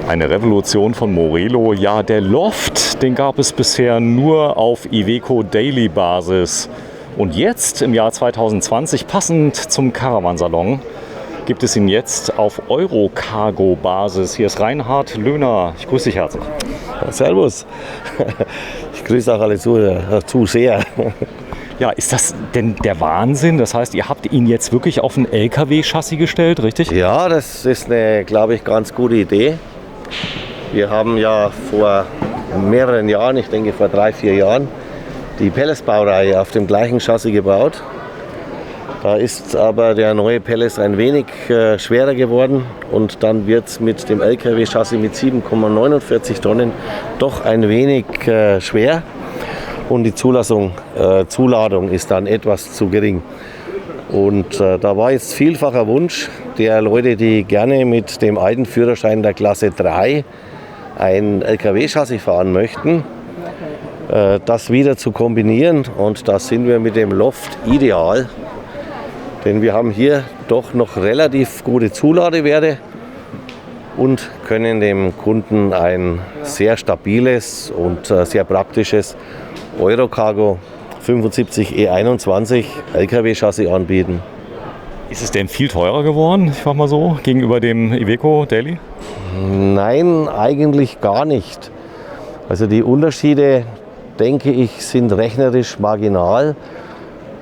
Eine Revolution von Morelo. Ja, der Loft, den gab es bisher nur auf Iveco Daily Basis. Und jetzt im Jahr 2020, passend zum Caravansalon, gibt es ihn jetzt auf Eurocargo Basis. Hier ist Reinhard Löhner. Ich grüße dich herzlich. Ja, servus. Ich grüße auch alle Zuseher. Ja, ist das denn der Wahnsinn? Das heißt, ihr habt ihn jetzt wirklich auf ein LKW-Chassis gestellt, richtig? Ja, das ist eine, glaube ich, ganz gute Idee. Wir haben ja vor mehreren Jahren, ich denke vor 3-4 Jahren, die Pelles-Baureihe auf dem gleichen Chassis gebaut. Da ist aber der neue Pelles ein wenig schwerer geworden und dann wird es mit dem LKW-Chassis mit 7,49 Tonnen doch ein wenig schwer. Und die Zuladung ist dann etwas zu gering. Und da war jetzt vielfacher Wunsch der Leute, die gerne mit dem alten Führerschein der Klasse 3 ein LKW-Chassis fahren möchten, das wieder zu kombinieren. Und da sind wir mit dem Loft ideal, denn wir haben hier doch noch relativ gute Zuladewerte und können dem Kunden ein sehr stabiles und sehr praktisches Eurocargo 75 E21 LKW-Chassis anbieten. Ist es denn viel teurer geworden, ich frage mal so, gegenüber dem Iveco Daily? Nein, eigentlich gar nicht. Also die Unterschiede, denke ich, sind rechnerisch marginal,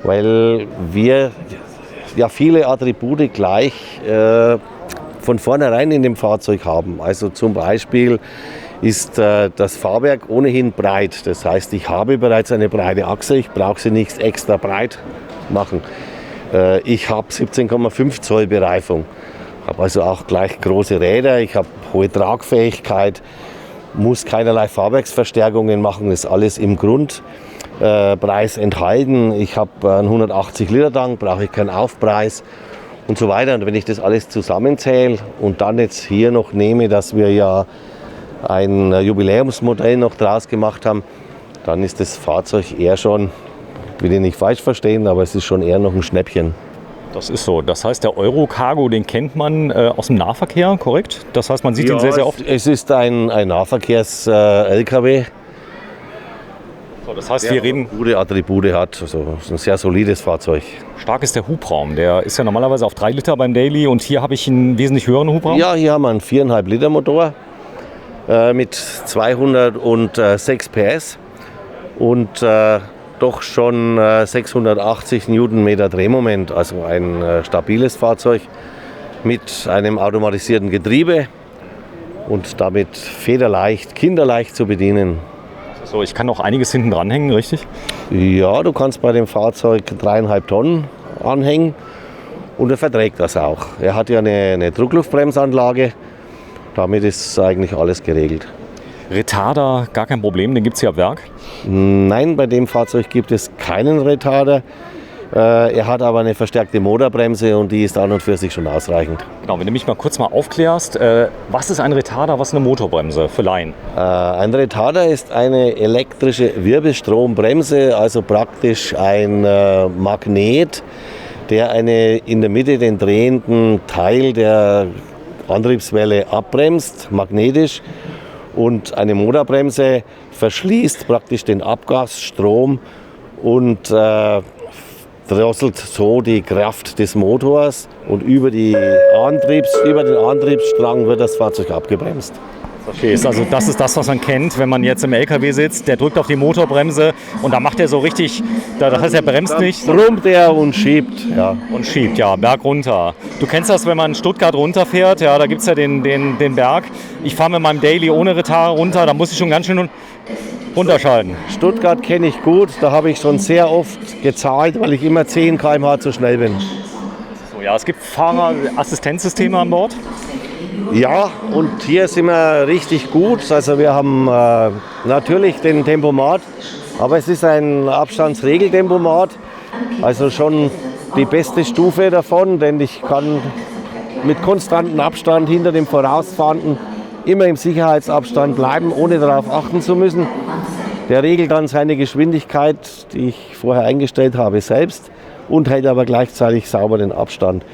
weil wir ja viele Attribute gleich von vornherein in dem Fahrzeug haben. Also zum Beispiel ist das Fahrwerk ohnehin breit. Das heißt, ich habe bereits eine breite Achse, ich brauche sie nicht extra breit machen. Ich habe 17,5 Zoll Bereifung, habe also auch gleich große Räder, ich habe hohe Tragfähigkeit, muss keinerlei Fahrwerksverstärkungen machen, ist alles im Grundpreis enthalten. Ich habe einen 180 Liter Tank, brauche ich keinen Aufpreis und so weiter. Und wenn ich das alles zusammenzähle und dann jetzt hier noch nehme, dass wir ja ein Jubiläumsmodell noch draus gemacht haben, dann ist das Fahrzeug eher schon, will ich nicht falsch verstehen, aber es ist schon eher noch ein Schnäppchen. Das ist so. Das heißt, der Eurocargo, den kennt man aus dem Nahverkehr, korrekt? Das heißt, man sieht ihn sehr, sehr oft. Es ist ein Nahverkehrs-LKW. So, das heißt, wir reden. Gute Attribute hat, also ein sehr solides Fahrzeug. Stark ist der Hubraum. Der ist ja normalerweise auf 3 Liter beim Daily und hier habe ich einen wesentlich höheren Hubraum. Ja, hier haben wir einen 4,5 Liter Motor mit 206 PS und doch schon 680 Newtonmeter Drehmoment, also ein stabiles Fahrzeug mit einem automatisierten Getriebe und damit federleicht, kinderleicht zu bedienen. So, ich kann noch einiges hinten dranhängen, richtig? Ja, du kannst bei dem Fahrzeug 3,5 Tonnen anhängen und er verträgt das auch. Er hat ja eine Druckluftbremsanlage, damit ist eigentlich alles geregelt. Retarder, gar kein Problem, den gibt es hier ab Werk? Nein, bei dem Fahrzeug gibt es keinen Retarder. Er hat aber eine verstärkte Motorbremse und die ist an und für sich schon ausreichend. Genau, wenn du mich mal kurz aufklärst, was ist ein Retarder, was ist eine Motorbremse für Laien? Ein Retarder ist eine elektrische Wirbelstrombremse, also praktisch ein Magnet, der in der Mitte den drehenden Teil der Antriebswelle abbremst, magnetisch. Und eine Motorbremse verschließt praktisch den Abgasstrom und drosselt so die Kraft des Motors und über den Antriebsstrang wird das Fahrzeug abgebremst. Verstehst. Also das ist das, was man kennt, wenn man jetzt im LKW sitzt, der drückt auf die Motorbremse und da macht er so richtig, das heißt, er bremst nicht. Brummt er und schiebt, ja. Und schiebt, ja, Berg runter. Du kennst das, wenn man Stuttgart runterfährt, ja, da gibt es ja den Berg. Ich fahre mit meinem Daily ohne Retarder runter, da muss ich schon ganz schön runterschalten. Stuttgart kenne ich gut, da habe ich schon sehr oft gezahlt, weil ich immer 10 km/h zu schnell bin. So, ja, es gibt Fahrerassistenzsysteme an Bord. Ja, und hier sind wir richtig gut. Also wir haben natürlich den Tempomat, aber es ist ein Abstandsregeltempomat. Also schon die beste Stufe davon, denn ich kann mit konstantem Abstand hinter dem Vorausfahrenden immer im Sicherheitsabstand bleiben, ohne darauf achten zu müssen. Der regelt dann seine Geschwindigkeit, die ich vorher eingestellt habe, selbst und hält aber gleichzeitig sauber den Abstand.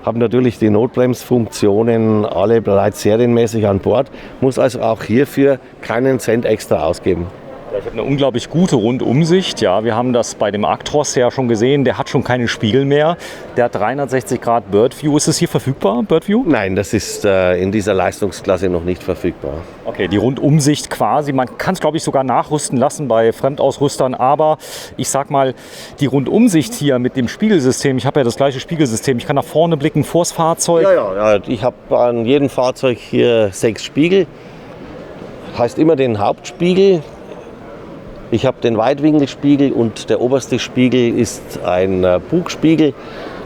habe natürlich die Notbremsfunktionen alle bereits serienmäßig an Bord, muss also auch hierfür keinen Cent extra ausgeben. Ich habe eine unglaublich gute Rundumsicht. Ja, wir haben das bei dem Actros ja schon gesehen. Der hat schon keine Spiegel mehr. Der hat 360 Grad Birdview. Ist es hier verfügbar, Birdview? Nein, das ist in dieser Leistungsklasse noch nicht verfügbar. Okay, die Rundumsicht quasi. Man kann es, glaube ich, sogar nachrüsten lassen bei Fremdausrüstern. Aber ich sag mal, die Rundumsicht hier mit dem Spiegelsystem. Ich habe ja das gleiche Spiegelsystem. Ich kann nach vorne blicken, vors Fahrzeug. Ja. Ich habe an jedem Fahrzeug hier 6 Spiegel. Heißt immer den Hauptspiegel. Ich habe den Weitwinkelspiegel und der oberste Spiegel ist ein Bugspiegel.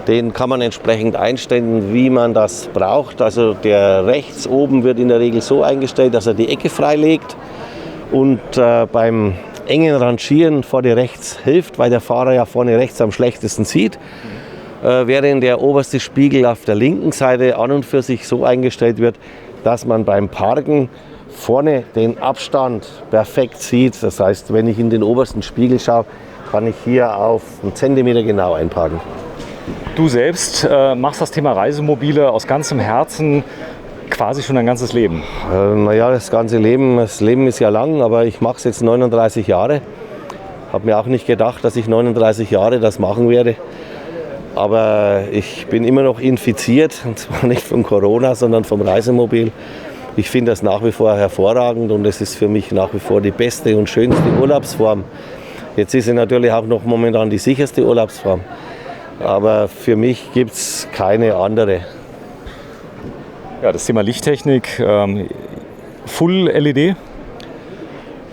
Den kann man entsprechend einstellen, wie man das braucht. Also der rechts oben wird in der Regel so eingestellt, dass er die Ecke freilegt und beim engen Rangieren vorne rechts hilft, weil der Fahrer ja vorne rechts am schlechtesten sieht. Während der oberste Spiegel auf der linken Seite an und für sich so eingestellt wird, dass man beim Parken vorne den Abstand perfekt sieht. Das heißt, wenn ich in den obersten Spiegel schaue, kann ich hier auf einen Zentimeter genau einparken. Du selbst machst das Thema Reisemobile aus ganzem Herzen quasi schon dein ganzes Leben. Das Leben ist ja lang, aber ich mache es jetzt 39 Jahre. Habe mir auch nicht gedacht, dass ich 39 Jahre das machen werde. Aber ich bin immer noch infiziert, und zwar nicht von Corona, sondern vom Reisemobil. Ich finde das nach wie vor hervorragend und es ist für mich nach wie vor die beste und schönste Urlaubsform. Jetzt ist sie natürlich auch noch momentan die sicherste Urlaubsform. Aber für mich gibt es keine andere. Ja, das Thema Lichttechnik, Full LED?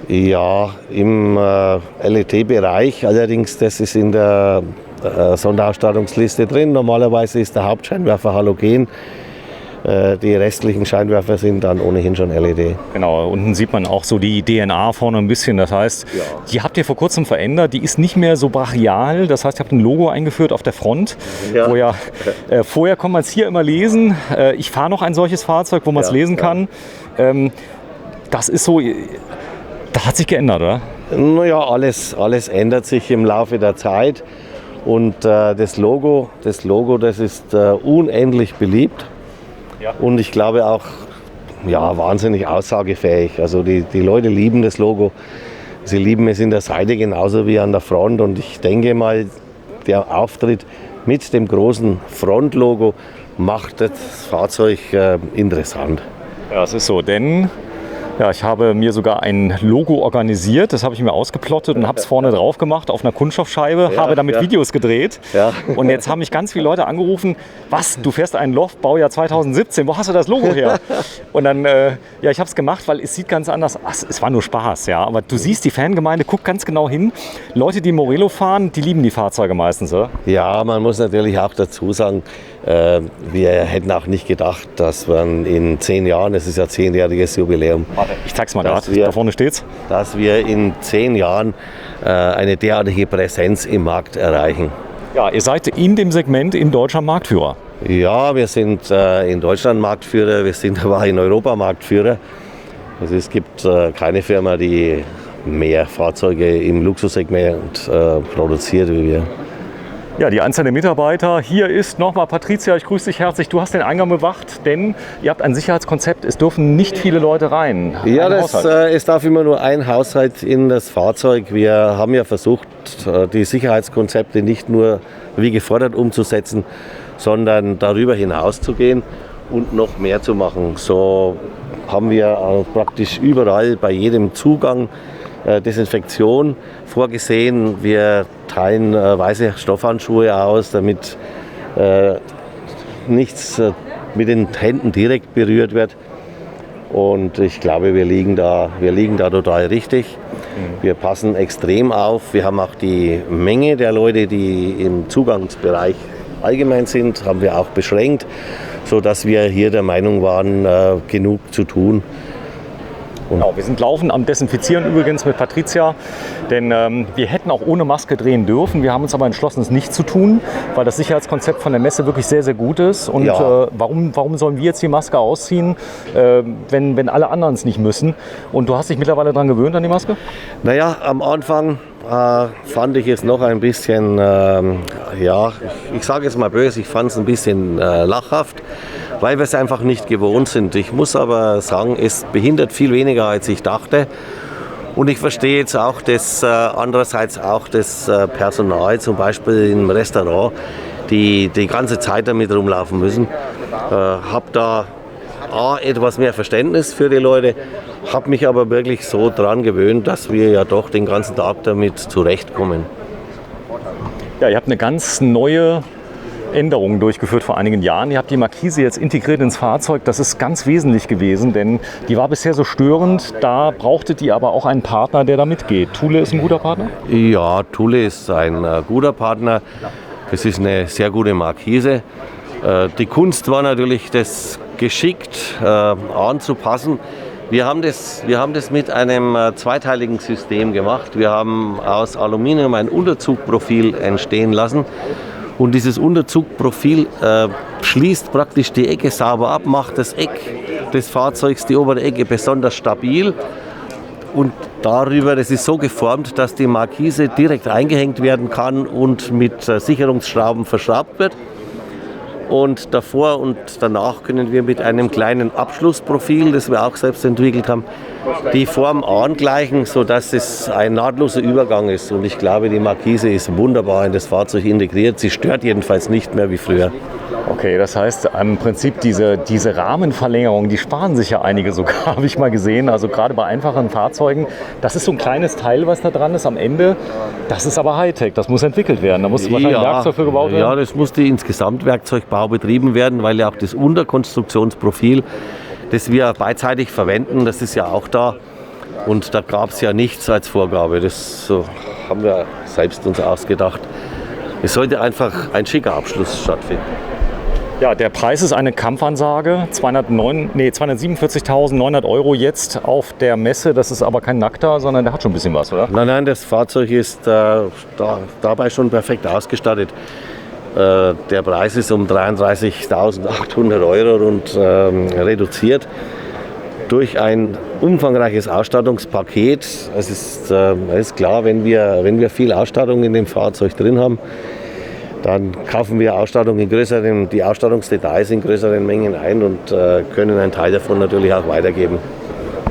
Ja, im LED-Bereich. Allerdings, das ist in der Sonderausstattungsliste drin. Normalerweise ist der Hauptscheinwerfer Halogen. Die restlichen Scheinwerfer sind dann ohnehin schon LED. Genau, unten sieht man auch so die DNA vorne ein bisschen. Das heißt, die habt ihr vor kurzem verändert. Die ist nicht mehr so brachial. Das heißt, ihr habt ein Logo eingeführt auf der Front. Ja. Vorher konnte man es hier immer lesen. Ich fahre noch ein solches Fahrzeug, wo man es lesen kann. Das ist so, das hat sich geändert, oder? Naja, alles ändert sich im Laufe der Zeit. Und das Logo, das ist unendlich beliebt. Ja. Und ich glaube auch wahnsinnig aussagefähig. Also die Leute lieben das Logo. Sie lieben es in der Seite genauso wie an der Front. Und ich denke mal, der Auftritt mit dem großen Frontlogo macht das Fahrzeug interessant. Ja, es ist so, denn ich habe mir sogar ein Logo organisiert, das habe ich mir ausgeplottet und habe es vorne drauf gemacht auf einer Kunststoffscheibe, habe damit Videos gedreht. Ja. Und jetzt haben mich ganz viele Leute angerufen, was, du fährst einen Loft, Baujahr 2017, wo hast du das Logo her? Und dann, ich habe es gemacht, weil es sieht ganz anders aus. Es war nur Spaß, aber du siehst, die Fangemeinde guckt ganz genau hin. Leute, die Morelo fahren, die lieben die Fahrzeuge meistens, oder? Ja, man muss natürlich auch dazu sagen, wir hätten auch nicht gedacht, dass man in 10 Jahren, es ist ja 10-jähriges Jubiläum. Ich zeig's mal gerade, da vorne steht's. Dass wir in 10 Jahren eine derartige Präsenz im Markt erreichen. Ja, ihr seid in dem Segment in Deutschland Marktführer. Ja, wir sind in Deutschland Marktführer, wir sind aber in Europa Marktführer. Also es gibt keine Firma, die mehr Fahrzeuge im Luxussegment produziert wie wir. Ja, die Anzahl der Mitarbeiter. Hier ist nochmal Patricia, ich grüße dich herzlich. Du hast den Eingang bewacht, denn ihr habt ein Sicherheitskonzept. Es dürfen nicht viele Leute rein. Ja, es darf immer nur ein Haushalt in das Fahrzeug. Wir haben ja versucht, die Sicherheitskonzepte nicht nur wie gefordert umzusetzen, sondern darüber hinaus zu gehen und noch mehr zu machen. So haben wir praktisch überall bei jedem Zugang Desinfektion vorgesehen. Wir teilen weiße Stoffhandschuhe aus, damit nichts mit den Händen direkt berührt wird. Und ich glaube, wir liegen da total richtig. Wir passen extrem auf. Wir haben auch die Menge der Leute, die im Zugangsbereich allgemein sind, haben wir auch beschränkt, sodass wir hier der Meinung waren, genug zu tun. Genau, wir sind laufen am Desinfizieren übrigens mit Patricia, denn wir hätten auch ohne Maske drehen dürfen. Wir haben uns aber entschlossen, es nicht zu tun, weil das Sicherheitskonzept von der Messe wirklich sehr, sehr gut ist. Und warum sollen wir jetzt die Maske ausziehen, wenn alle anderen es nicht müssen? Und du hast dich mittlerweile daran gewöhnt an die Maske? Naja, am Anfang fand ich es noch ein bisschen, ich sage jetzt mal böse, ich fand es ein bisschen lachhaft, weil wir es einfach nicht gewohnt sind. Ich muss aber sagen, es behindert viel weniger, als ich dachte. Und ich verstehe jetzt auch andererseits auch das Personal, zum Beispiel im Restaurant, die ganze Zeit damit rumlaufen müssen. Habe da etwas mehr Verständnis für die Leute, habe mich aber wirklich so dran gewöhnt, dass wir ja doch den ganzen Tag damit zurechtkommen. Ja, ihr habt eine ganz neue Änderungen durchgeführt vor einigen Jahren. Ihr habt die Markise jetzt integriert ins Fahrzeug. Das ist ganz wesentlich gewesen, denn die war bisher so störend. Da brauchtet ihr aber auch einen Partner, der da mitgeht. Thule ist ein guter Partner? Ja, Thule ist ein guter Partner. Es ist eine sehr gute Markise. Die Kunst war natürlich, das geschickt anzupassen. Wir haben das mit einem zweiteiligen System gemacht. Wir haben aus Aluminium ein Unterzugprofil entstehen lassen. Und dieses Unterzugprofil schließt praktisch die Ecke sauber ab, macht das Eck des Fahrzeugs, die obere Ecke, besonders stabil. Und darüber, das ist so geformt, dass die Markise direkt eingehängt werden kann und mit Sicherungsschrauben verschraubt wird. Und davor und danach können wir mit einem kleinen Abschlussprofil, das wir auch selbst entwickelt haben, die Form angleichen, sodass es ein nahtloser Übergang ist. Und ich glaube, die Markise ist wunderbar in das Fahrzeug integriert. Sie stört jedenfalls nicht mehr wie früher. Okay, das heißt im Prinzip diese Rahmenverlängerung, die sparen sich ja einige sogar, habe ich mal gesehen. Also gerade bei einfachen Fahrzeugen, das ist so ein kleines Teil, was da dran ist am Ende. Das ist aber Hightech, das muss entwickelt werden. Da muss wahrscheinlich ein Werkzeug für gebaut werden. Ja, das musste insgesamt Werkzeugbau betrieben werden, weil ja auch das Unterkonstruktionsprofil, das wir beidseitig verwenden, das ist ja auch da. Und da gab es ja nichts als Vorgabe. Das haben wir selbst uns ausgedacht. Es sollte einfach ein schicker Abschluss stattfinden. Ja, der Preis ist eine Kampfansage, 247.900 € jetzt auf der Messe. Das ist aber kein Nackter, sondern der hat schon ein bisschen was, oder? Nein, das Fahrzeug ist dabei schon perfekt ausgestattet. Der Preis ist um 33.800 € und reduziert durch ein umfangreiches Ausstattungspaket. Es ist klar, wenn wir viel Ausstattung in dem Fahrzeug drin haben, dann kaufen wir die Ausstattungsdetails in größeren Mengen ein und können einen Teil davon natürlich auch weitergeben.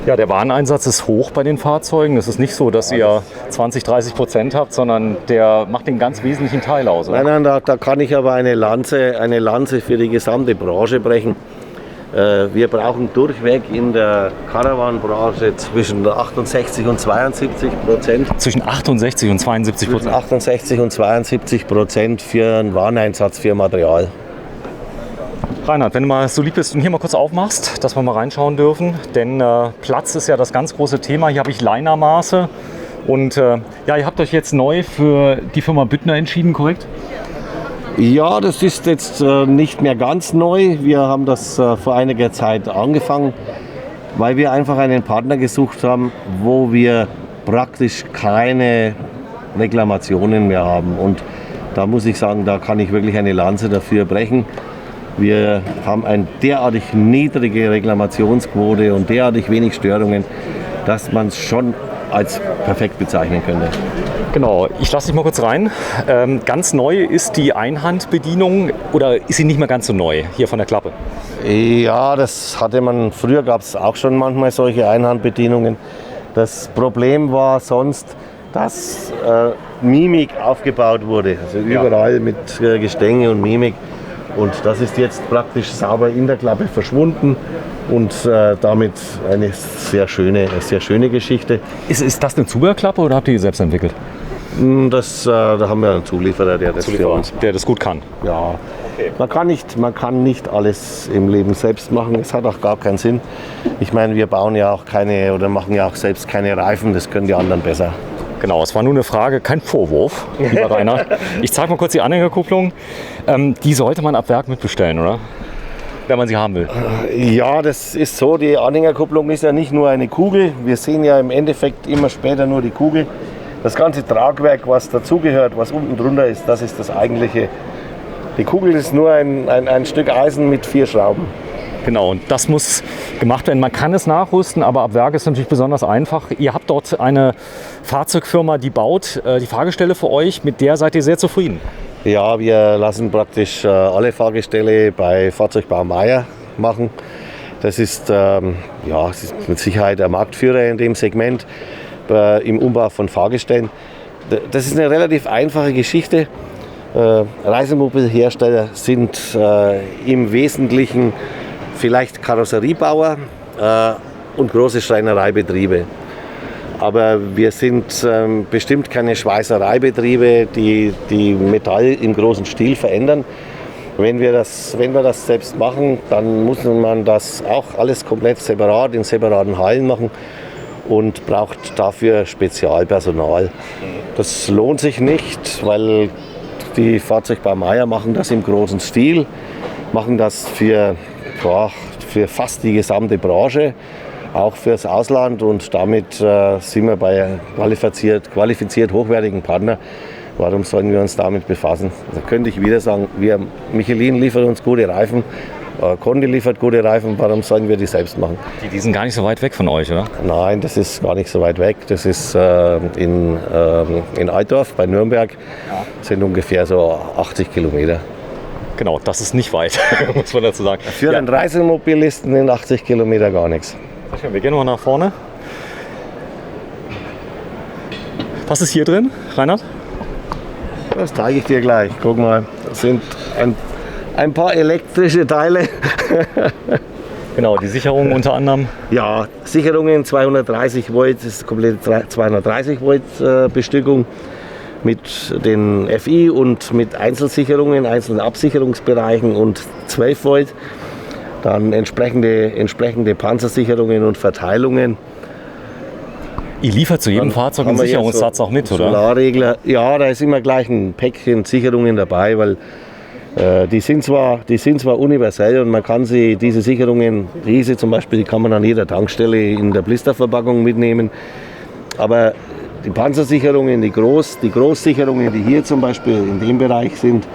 Ja, der Wareneinsatz ist hoch bei den Fahrzeugen. Es ist nicht so, dass ihr 20-30% habt, sondern der macht den ganz wesentlichen Teil aus. Oder? Nein, da kann ich aber eine Lanze für die gesamte Branche brechen. Wir brauchen durchweg in der Caravan-Branche zwischen 68 und 72%. Zwischen 68 und 72%? Zwischen 68 und 72% für einen Wareneinsatz für Material. Reinhard, wenn du mal so lieb bist und hier mal kurz aufmachst, dass wir mal reinschauen dürfen, denn Platz ist ja das ganz große Thema. Hier habe ich Linermaße und ihr habt euch jetzt neu für die Firma Büttner entschieden, korrekt? Ja, das ist jetzt nicht mehr ganz neu. Wir haben das vor einiger Zeit angefangen, weil wir einfach einen Partner gesucht haben, wo wir praktisch keine Reklamationen mehr haben. Und da muss ich sagen, da kann ich wirklich eine Lanze dafür brechen. Wir haben eine derartig niedrige Reklamationsquote und derartig wenig Störungen, dass man es schon als perfekt bezeichnen könnte. Genau, ich lasse dich mal kurz rein. Ganz neu ist die Einhandbedienung oder ist sie nicht mehr ganz so neu hier von der Klappe? Ja, früher gab es auch schon manchmal solche Einhandbedienungen. Das Problem war sonst, dass Mimik aufgebaut wurde, also überall mit Gestänge und Mimik. Und das ist jetzt praktisch sauber in der Klappe verschwunden und damit eine sehr schöne Geschichte. Ist das eine Zubehörklappe oder habt ihr die selbst entwickelt? Da haben wir einen Zulieferer, der das für uns der das gut kann. Ja, okay. Man kann nicht alles im Leben selbst machen. Es hat auch gar keinen Sinn. Ich meine, wir bauen ja auch machen ja auch selbst keine Reifen. Das können die anderen besser. Genau, es war nur eine Frage, kein Vorwurf, lieber Rainer. Ich zeige mal kurz die Anhängerkupplung. Die sollte man ab Werk mitbestellen, oder? wenn man sie haben will? Ja, das ist so. Die Anhängerkupplung ist ja nicht nur eine Kugel. Wir sehen ja im Endeffekt immer später nur die Kugel. Das ganze Tragwerk, was dazugehört, was unten drunter ist, das ist das eigentliche. Die Kugel ist nur ein Stück Eisen mit 4 Schrauben. Genau, und das muss gemacht werden. Man kann es nachrüsten, aber ab Werk ist es natürlich besonders einfach. Ihr habt dort eine Fahrzeugfirma, die baut die Fahrgestelle für euch. Mit der seid ihr sehr zufrieden? Ja, wir lassen praktisch alle Fahrgestelle bei Fahrzeugbau Meyer machen. Das ist, es ist mit Sicherheit der Marktführer in dem Segment im Umbau von Fahrgestellen. Das ist eine relativ einfache Geschichte. Reisemobilhersteller sind im Wesentlichen vielleicht Karosseriebauer und große Schreinereibetriebe. Aber wir sind bestimmt keine Schweißereibetriebe, die Metall im großen Stil verändern. Wenn wir das selbst machen, dann muss man das auch alles komplett separat in separaten Hallen machen und braucht dafür Spezialpersonal. Das lohnt sich nicht, weil die Fahrzeugbau Meyer machen das im großen Stil, machen das für fast die gesamte Branche, auch fürs Ausland, und damit sind wir bei qualifiziert hochwertigen Partnern. Warum sollen wir uns damit befassen? Da könnte ich wieder sagen, Michelin liefert uns gute Reifen, Conti liefert gute Reifen, warum sollen wir die selbst machen? Die sind gar nicht so weit weg von euch, oder? Nein, das ist gar nicht so weit weg. Das ist in Altdorf bei Nürnberg, sind ungefähr so 80 Kilometer. Genau, das ist nicht weit, muss man dazu sagen. Für einen Reisemobilisten in 80 Kilometer gar nichts. Wir gehen noch nach vorne. Was ist hier drin, Reinhard? Das zeige ich dir gleich. Guck mal, das sind ein paar elektrische Teile. Genau, die Sicherung unter anderem. Ja, Sicherungen 230 Volt, das ist komplett 230 Volt Bestückung mit den FI und mit Einzelsicherungen, einzelnen Absicherungsbereichen und 12 Volt. Dann entsprechende Panzersicherungen und Verteilungen. Ihr liefert zu jedem Fahrzeug einen Sicherungssatz auch mit, oder? Solarregler. Ja, da ist immer gleich ein Päckchen Sicherungen dabei, weil die sind zwar universell und man kann diese Sicherungen, diese zum Beispiel, die kann man an jeder Tankstelle in der Blisterverpackung mitnehmen. Aber die Panzersicherungen, die Großsicherungen, die hier zum Beispiel in dem Bereich sind,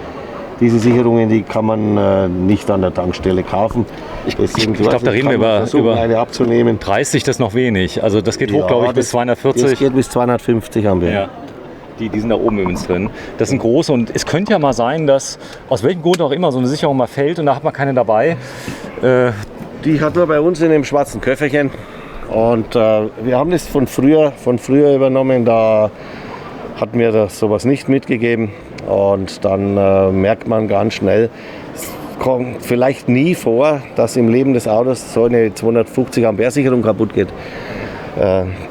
diese Sicherungen, die kann man nicht an der Tankstelle kaufen. Ich glaube, da reden wir über eine abzunehmen. 30, das ist noch wenig. Also das geht hoch, glaube ich, bis 240. Das geht bis 250 Ampere. Ja. Die sind da oben übrigens drin. Das sind große, und es könnte ja mal sein, dass aus welchem Grund auch immer so eine Sicherung mal fällt und da hat man keine dabei. Die hat man bei uns in dem schwarzen Köfferchen. Und wir haben das von früher übernommen. Da hat mir das sowas nicht mitgegeben. Und dann merkt man ganz schnell, es kommt vielleicht nie vor, dass im Leben des Autos so eine 250 Ampere Sicherung kaputt geht.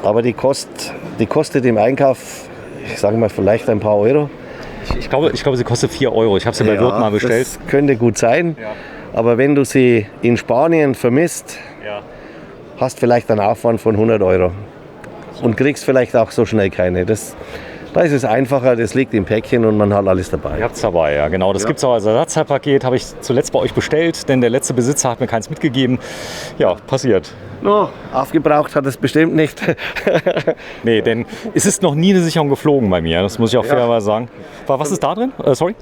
Aber die kostet im Einkauf, ich sage mal, vielleicht ein paar Euro. Ich glaube, sie kostet 4 Euro. Ich habe sie bei Wirt mal bestellt. Das könnte gut sein. Ja. Aber wenn du sie in Spanien vermisst, hast vielleicht einen Aufwand von 100 Euro. Und kriegst vielleicht auch so schnell keine. Da ist es einfacher, das liegt im Päckchen und man hat alles dabei. Ihr habt es dabei, ja genau. Das gibt es auch als Ersatzteilpaket, habe ich zuletzt bei euch bestellt, denn der letzte Besitzer hat mir keins mitgegeben. Ja, passiert. No, aufgebraucht hat es bestimmt nicht. Nee, denn es ist noch nie eine Sicherung geflogen bei mir, das muss ich auch fairerweise sagen. Was ist da drin? Sorry?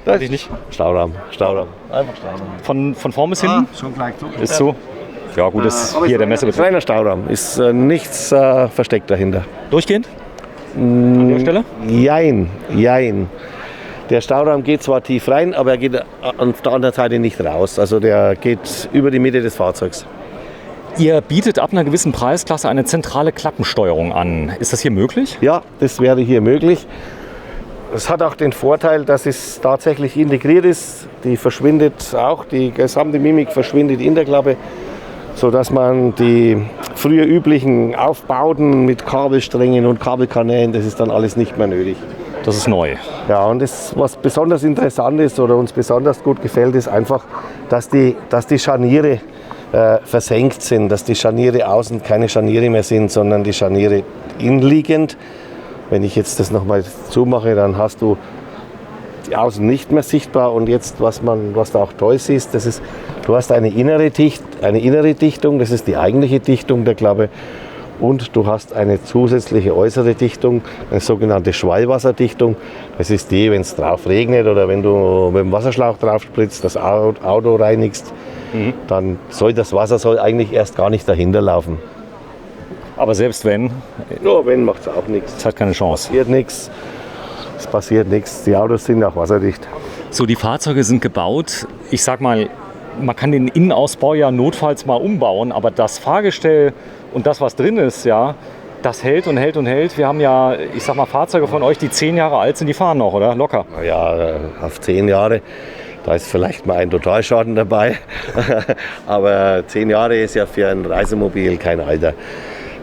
Das ist nicht. Stauraum. Einfach Stauraum. Von vorn bis hinten? Schon gleich so. Ist so? Ja gut, ist hier der Messebetrieb. Kleiner Stauraum, ist nichts versteckt dahinter. Durchgehend? An der Stelle? Jein. Der Stauraum geht zwar tief rein, aber er geht auf der anderen Seite nicht raus. Also der geht über die Mitte des Fahrzeugs. Ihr bietet ab einer gewissen Preisklasse eine zentrale Klappensteuerung an. Ist das hier möglich? Ja, das wäre hier möglich. Es hat auch den Vorteil, dass es tatsächlich integriert ist. Die verschwindet auch, die gesamte Mimik verschwindet in der Klappe, sodass man die früher üblichen Aufbauten mit Kabelsträngen und Kabelkanälen, das ist dann alles nicht mehr nötig. Das ist neu. Ja, und was besonders interessant ist oder uns besonders gut gefällt, ist einfach, dass die Scharniere versenkt sind, dass die Scharniere außen keine Scharniere mehr sind, sondern die Scharniere innenliegend. Wenn ich jetzt das nochmal zumache, dann hast du außen nicht mehr sichtbar. Und jetzt, was du auch toll siehst, du hast eine innere Dichtung, das ist die eigentliche Dichtung der Klappe. Und du hast eine zusätzliche äußere Dichtung, eine sogenannte Schwallwasserdichtung. Das ist die, wenn es drauf regnet oder wenn du mit dem Wasserschlauch drauf spritzt, das Auto reinigst, dann soll das Wasser eigentlich erst gar nicht dahinter laufen. Aber selbst wenn? Ja, wenn, macht es auch nichts. Es hat keine Chance. Es passiert nichts. Die Autos sind auch wasserdicht. So, die Fahrzeuge sind gebaut. Ich sag mal, man kann den Innenausbau ja notfalls mal umbauen, aber das Fahrgestell und das, was drin ist, ja, das hält und hält und hält. Wir haben ja, ich sag mal, Fahrzeuge von euch, die 10 Jahre alt sind, die fahren noch, oder? Locker. Ja, auf 10 Jahre. Da ist vielleicht mal ein Totalschaden dabei. Aber 10 Jahre ist ja für ein Reisemobil kein Alter.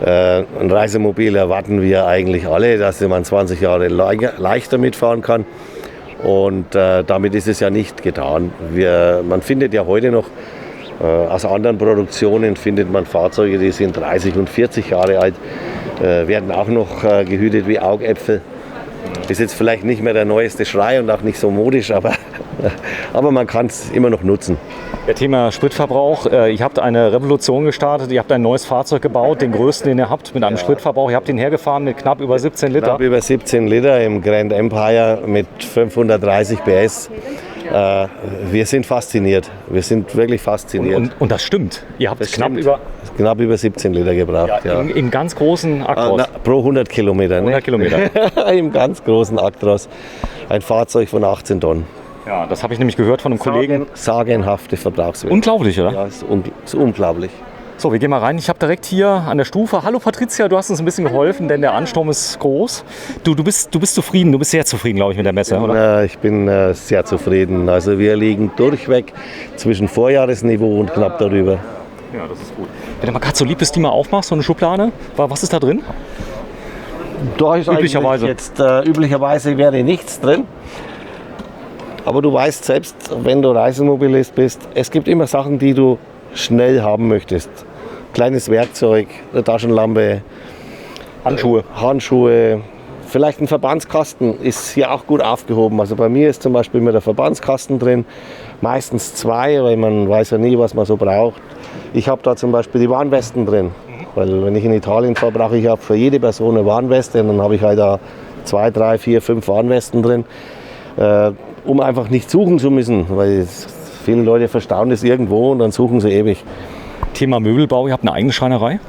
Ein Reisemobil erwarten wir eigentlich alle, dass man 20 Jahre leichter mitfahren kann. Und damit ist es ja nicht getan. Man findet ja heute noch, aus anderen Produktionen findet man Fahrzeuge, die sind 30 und 40 Jahre alt, werden auch noch gehütet wie Augäpfel. Ist jetzt vielleicht nicht mehr der neueste Schrei und auch nicht so modisch, aber man kann es immer noch nutzen. Der Thema Spritverbrauch. Ihr habt eine Revolution gestartet, ihr habt ein neues Fahrzeug gebaut, den größten, den ihr habt, mit einem Spritverbrauch. Ihr habt ihn hergefahren mit knapp über 17 Liter. Knapp über 17 Liter im Grand Empire mit 530 PS. Wir sind fasziniert. Wir sind wirklich fasziniert. Und das stimmt. Ihr habt knapp über 17 Liter gebraucht. Ja, ja. Im ganz großen Actros. Pro 100 Kilometer. 100 Kilometer. Im ganz großen Actros. Ein Fahrzeug von 18 Tonnen. Ja, das habe ich nämlich gehört von einem Kollegen. Sagenhafte Verbrauchswerte. Unglaublich, oder? Ja, ist unglaublich. So, wir gehen mal rein. Ich habe direkt hier an der Stufe. Hallo Patricia, du hast uns ein bisschen geholfen, denn der Ansturm ist groß. Du bist zufrieden, du bist sehr zufrieden, glaube ich, mit der Messe, oder? Ich bin sehr zufrieden. Also wir liegen durchweg zwischen Vorjahresniveau und knapp darüber. Ja, das ist gut. Wenn du mal gerade so lieb bist, die mal aufmachst, so eine Schublade, was ist da drin? Da ist Üblicherweise. Üblicherweise wäre nichts drin. Aber du weißt selbst, wenn du Reisemobilist bist, es gibt immer Sachen, die du schnell haben möchtest. Kleines Werkzeug, eine Taschenlampe, Handschuhe, vielleicht ein Verbandskasten ist hier auch gut aufgehoben. Also bei mir ist zum Beispiel immer der Verbandskasten drin, meistens 2, weil man weiß ja nie, was man so braucht. Ich habe da zum Beispiel die Warnwesten drin, weil wenn ich in Italien fahre, brauche ich auch für jede Person eine Warnweste und dann habe ich halt da 2, 3, 4, 5 Warnwesten drin. Um einfach nicht suchen zu müssen, weil viele Leute verstauen das irgendwo und dann suchen sie ewig. Thema Möbelbau, ihr habt eine eigene Schreinerei?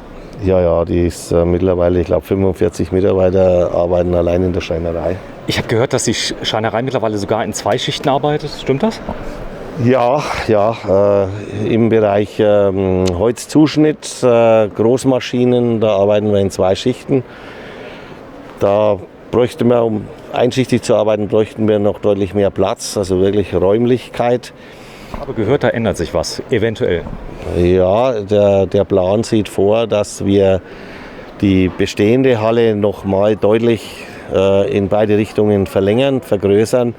Ja, die ist mittlerweile, ich glaube 45 Mitarbeiter arbeiten allein in der Schreinerei. Ich habe gehört, dass die Schreinerei mittlerweile sogar in 2 Schichten arbeitet, stimmt das? Ja, im Bereich Holzzuschnitt, Großmaschinen, da arbeiten wir in 2 Schichten. Da bräuchten wir, um einschichtig zu arbeiten, bräuchten wir noch deutlich mehr Platz, also wirklich Räumlichkeit. Ich habe gehört, da ändert sich was, eventuell. Ja, der Plan sieht vor, dass wir die bestehende Halle noch mal deutlich in beide Richtungen verlängern, vergrößern,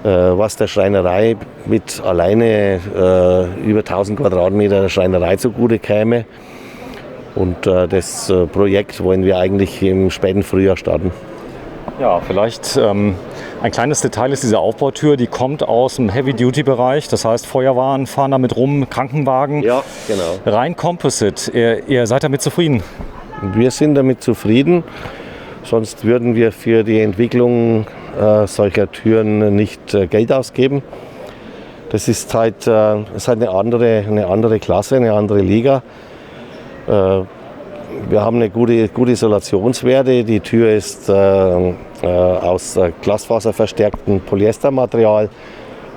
was der Schreinerei mit alleine über 1000 Quadratmeter Schreinerei zugute käme. Und das Projekt wollen wir eigentlich im späten Frühjahr starten. Ja, vielleicht ein kleines Detail ist diese Aufbautür, die kommt aus dem Heavy-Duty-Bereich. Das heißt, Feuerwagen fahren damit rum, Krankenwagen. Ja, genau. Rein Composite. Ihr seid damit zufrieden? Wir sind damit zufrieden. Sonst würden wir für die Entwicklung solcher Türen nicht Geld ausgeben. Das ist halt eine andere Klasse, eine andere Liga. Wir haben eine gute Isolationswerte. Die Tür ist aus glasfaserverstärktem Polyestermaterial.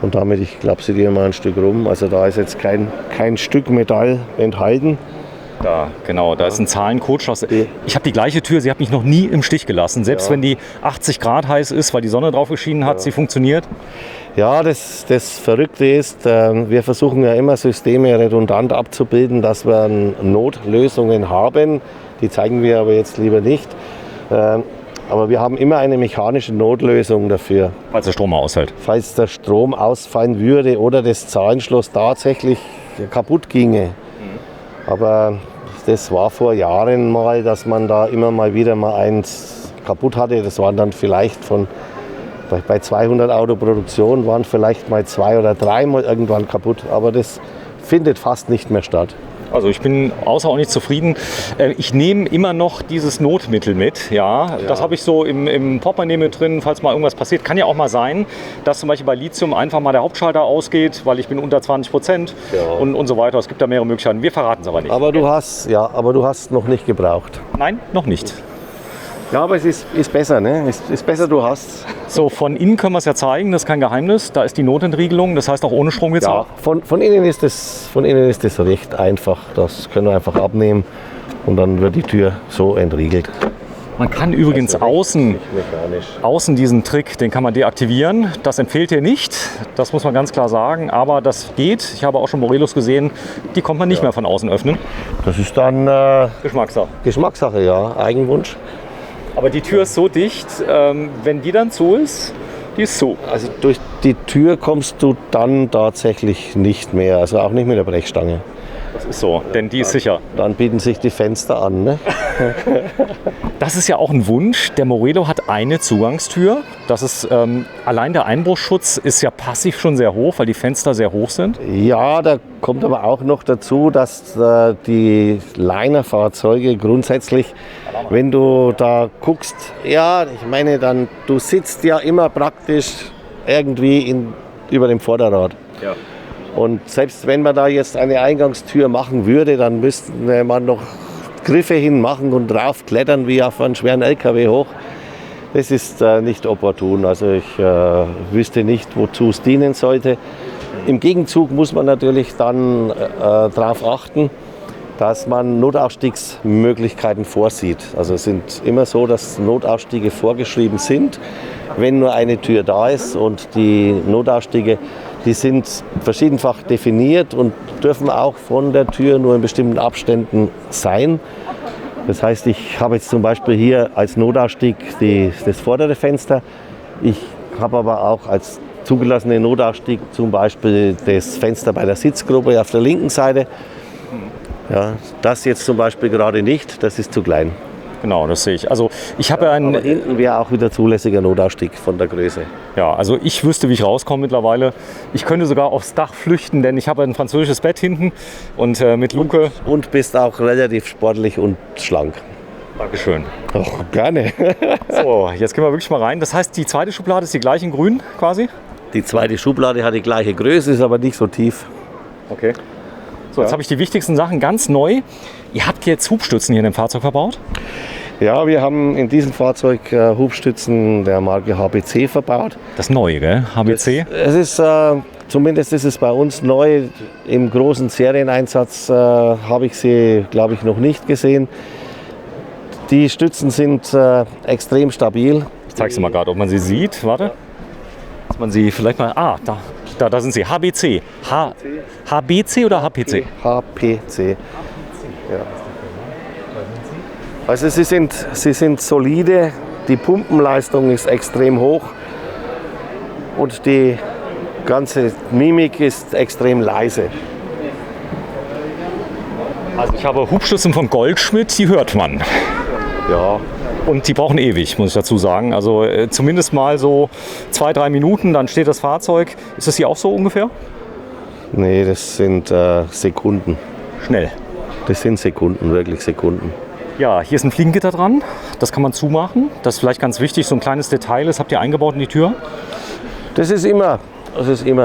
Und damit, ich glaube, sie dir mal ein Stück rum. Also da ist jetzt kein Stück Metall enthalten. Da, genau, da ist ein Zahlencode. Ich habe die gleiche Tür, sie hat mich noch nie im Stich gelassen. Selbst wenn die 80 Grad heiß ist, weil die Sonne drauf geschienen hat, sie funktioniert. Ja, das Verrückte ist, wir versuchen ja immer Systeme redundant abzubilden, dass wir Notlösungen haben. Die zeigen wir aber jetzt lieber nicht. Aber wir haben immer eine mechanische Notlösung dafür. Falls der Strom ausfällt. Falls der Strom ausfallen würde oder das Zahlenschloss tatsächlich kaputt ginge. Aber das war vor Jahren mal, dass man da immer mal wieder eins kaputt hatte. Das waren dann vielleicht von bei 200 Auto Produktion waren vielleicht mal 2 oder 3 mal irgendwann kaputt, aber das findet fast nicht mehr statt. Also ich bin außerordentlich zufrieden. Ich nehme immer noch dieses Notmittel mit. Ja. Das habe ich so im Portemonnaie mit drin, falls mal irgendwas passiert. Kann ja auch mal sein, dass zum Beispiel bei Lithium einfach mal der Hauptschalter ausgeht, weil ich bin unter 20% und so weiter. Es gibt da mehrere Möglichkeiten. Wir verraten es aber nicht. Aber du hast noch nicht gebraucht. Nein, noch nicht. Ja, aber es ist besser, ne? Ist besser, du hast. So, von innen können wir es ja zeigen, das ist kein Geheimnis. Da ist die Notentriegelung, das heißt auch ohne Strom geht's auch. Von innen ist das recht einfach. Das können wir einfach abnehmen und dann wird die Tür so entriegelt. Man kann übrigens außen diesen Trick, den kann man deaktivieren. Das empfiehlt ihr nicht, das muss man ganz klar sagen. Aber das geht. Ich habe auch schon Morelos gesehen, die kommt man nicht mehr von außen öffnen. Das ist dann Geschmackssache. Geschmackssache, ja, Eigenwunsch. Aber die Tür ist so dicht, wenn die dann zu ist, die ist zu. Also durch die Tür kommst du dann tatsächlich nicht mehr, also auch nicht mit der Brechstange. Das ist so, denn die ist sicher. Dann bieten sich die Fenster an, ne? Das ist ja auch ein Wunsch. Der Morelo hat eine Zugangstür. Das ist, allein der Einbruchschutz ist ja passiv schon sehr hoch, weil die Fenster sehr hoch sind. Ja, da kommt aber auch noch dazu, dass die Liner-Fahrzeuge grundsätzlich, wenn du da guckst, ja, ich meine, dann du sitzt ja immer praktisch irgendwie über dem Vorderrad. Ja. Und selbst wenn man da jetzt eine Eingangstür machen würde, dann müsste man noch Griffe hinmachen und drauf klettern wie auf einen schweren LKW hoch. Das ist nicht opportun. Also ich wüsste nicht, wozu es dienen sollte. Im Gegenzug muss man natürlich dann darauf achten, dass man Notausstiegsmöglichkeiten vorsieht. Also es sind immer so, dass Notausstiege vorgeschrieben sind, wenn nur eine Tür da ist. Und die Notausstiege, die sind verschiedenfach definiert und dürfen auch von der Tür nur in bestimmten Abständen sein. Das heißt, ich habe jetzt zum Beispiel hier als Notausstieg das vordere Fenster. Ich habe aber auch als zugelassene Notausstieg zum Beispiel das Fenster bei der Sitzgruppe auf der linken Seite. Ja, das jetzt zum Beispiel gerade nicht, das ist zu klein. Genau, das sehe ich. Also ich habe ja einen. Aber hinten wäre auch wieder zulässiger Notausstieg von der Größe. Ja, also ich wüsste, wie ich rauskomme mittlerweile. Ich könnte sogar aufs Dach flüchten, denn ich habe ein französisches Bett hinten und mit Luke. Und bist auch relativ sportlich und schlank. Dankeschön. Ach, gerne. So, jetzt gehen wir wirklich mal rein. Das heißt, die zweite Schublade ist die gleiche in grün quasi? Die zweite Schublade hat die gleiche Größe, ist aber nicht so tief. Okay. So, jetzt habe ich die wichtigsten Sachen ganz neu. Ihr habt jetzt Hubstützen hier in dem Fahrzeug verbaut? Ja, wir haben in diesem Fahrzeug Hubstützen der Marke HBC verbaut. Das neue, gell? HBC? Es ist, zumindest ist es bei uns neu. Im großen Serieneinsatz habe ich sie, glaube ich, noch nicht gesehen. Die Stützen sind extrem stabil. Ich zeige sie mal gerade, ob man sie sieht. Warte. Dass man sie vielleicht mal. Ah, da sind sie. HBC. HBC oder HPC? HPC. Ja. Also sie sind solide, die Pumpenleistung ist extrem hoch und die ganze Mimik ist extrem leise. Also ich habe Hubstützen von Goldschmidt, die hört man. Ja. Und die brauchen ewig, muss ich dazu sagen. Also zumindest mal so 2-3 Minuten, dann steht das Fahrzeug. Ist das hier auch so ungefähr? Nee, das sind Sekunden. Schnell. Das sind Sekunden, wirklich Sekunden. Ja, hier ist ein Fliegengitter dran. Das kann man zumachen. Das ist vielleicht ganz wichtig, so ein kleines Detail. Das habt ihr eingebaut in die Tür? Das ist immer.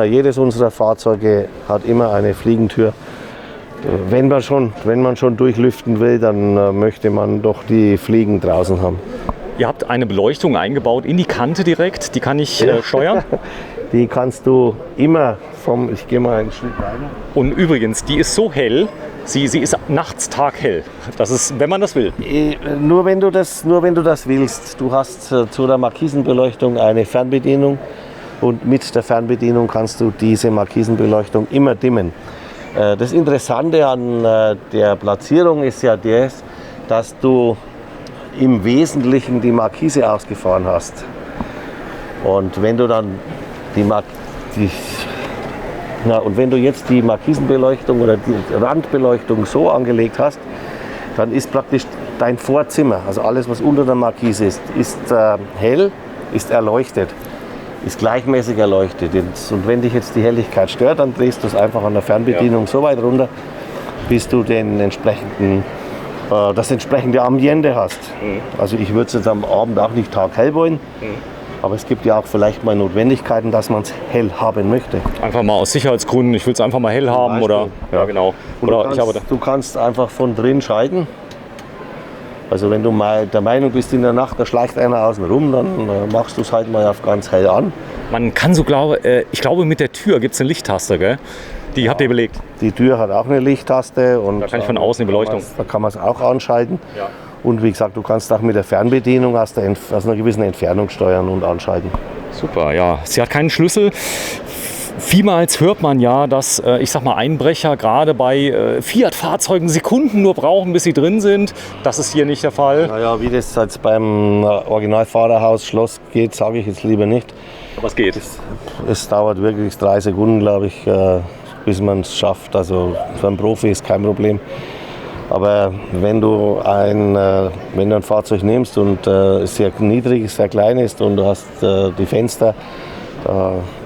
Jedes unserer Fahrzeuge hat immer eine Fliegentür. Wenn man schon durchlüften will, dann möchte man doch die Fliegen draußen haben. Ihr habt eine Beleuchtung eingebaut in die Kante direkt. Die kann ich steuern? Die kannst du immer ich gehe mal einen Schritt weiter. Und übrigens, die ist so hell, sie ist nachts taghell. Das ist, wenn man das will. Nur wenn du das willst. Du hast zu der Markisenbeleuchtung eine Fernbedienung und mit der Fernbedienung kannst du diese Markisenbeleuchtung immer dimmen. Das Interessante an der Platzierung ist ja das, dass du im Wesentlichen die Markise ausgefahren hast. Und wenn du dann wenn du jetzt die Markisenbeleuchtung oder die Randbeleuchtung so angelegt hast, dann ist praktisch dein Vorzimmer, also alles was unter der Markise ist hell, ist erleuchtet. ist gleichmäßig erleuchtet. Und wenn dich jetzt die Helligkeit stört, dann drehst du es einfach an der Fernbedienung so weit runter, bis du das entsprechende Ambiente hast. Also ich würde es jetzt am Abend auch nicht taghell wollen, aber es gibt ja auch vielleicht mal Notwendigkeiten, dass man es hell haben möchte. Einfach mal aus Sicherheitsgründen, ich will es einfach mal hell haben oder ja genau. Oder du kannst einfach von drin schalten. Also wenn du mal der Meinung bist, in der Nacht, da schleicht einer außen rum, dann machst du es halt mal auf ganz hell an. Man kann ich glaube mit der Tür gibt es eine Lichttaste, gell? Die habt ihr belegt. Die Tür hat auch eine Lichttaste. Und da kann ich von außen die Beleuchtung. Da kann man es auch anschalten. Ja. Und wie gesagt, du kannst auch mit der Fernbedienung aus einer gewissen Entfernung steuern und anschalten. Super, ja. Sie hat keinen Schlüssel. Vielmals hört man ja, dass, ich sag mal, Einbrecher gerade bei Fiat-Fahrzeugen Sekunden nur brauchen, bis sie drin sind. Das ist hier nicht der Fall. Naja, wie das jetzt beim Originalfahrerhaus-Schloss geht, sage ich jetzt lieber nicht. Aber es geht. Es dauert wirklich 3 Sekunden, glaube ich, bis man es schafft. Also für einen Profi ist kein Problem. Aber wenn du ein Fahrzeug nimmst und es sehr niedrig, sehr klein ist und du hast die Fenster,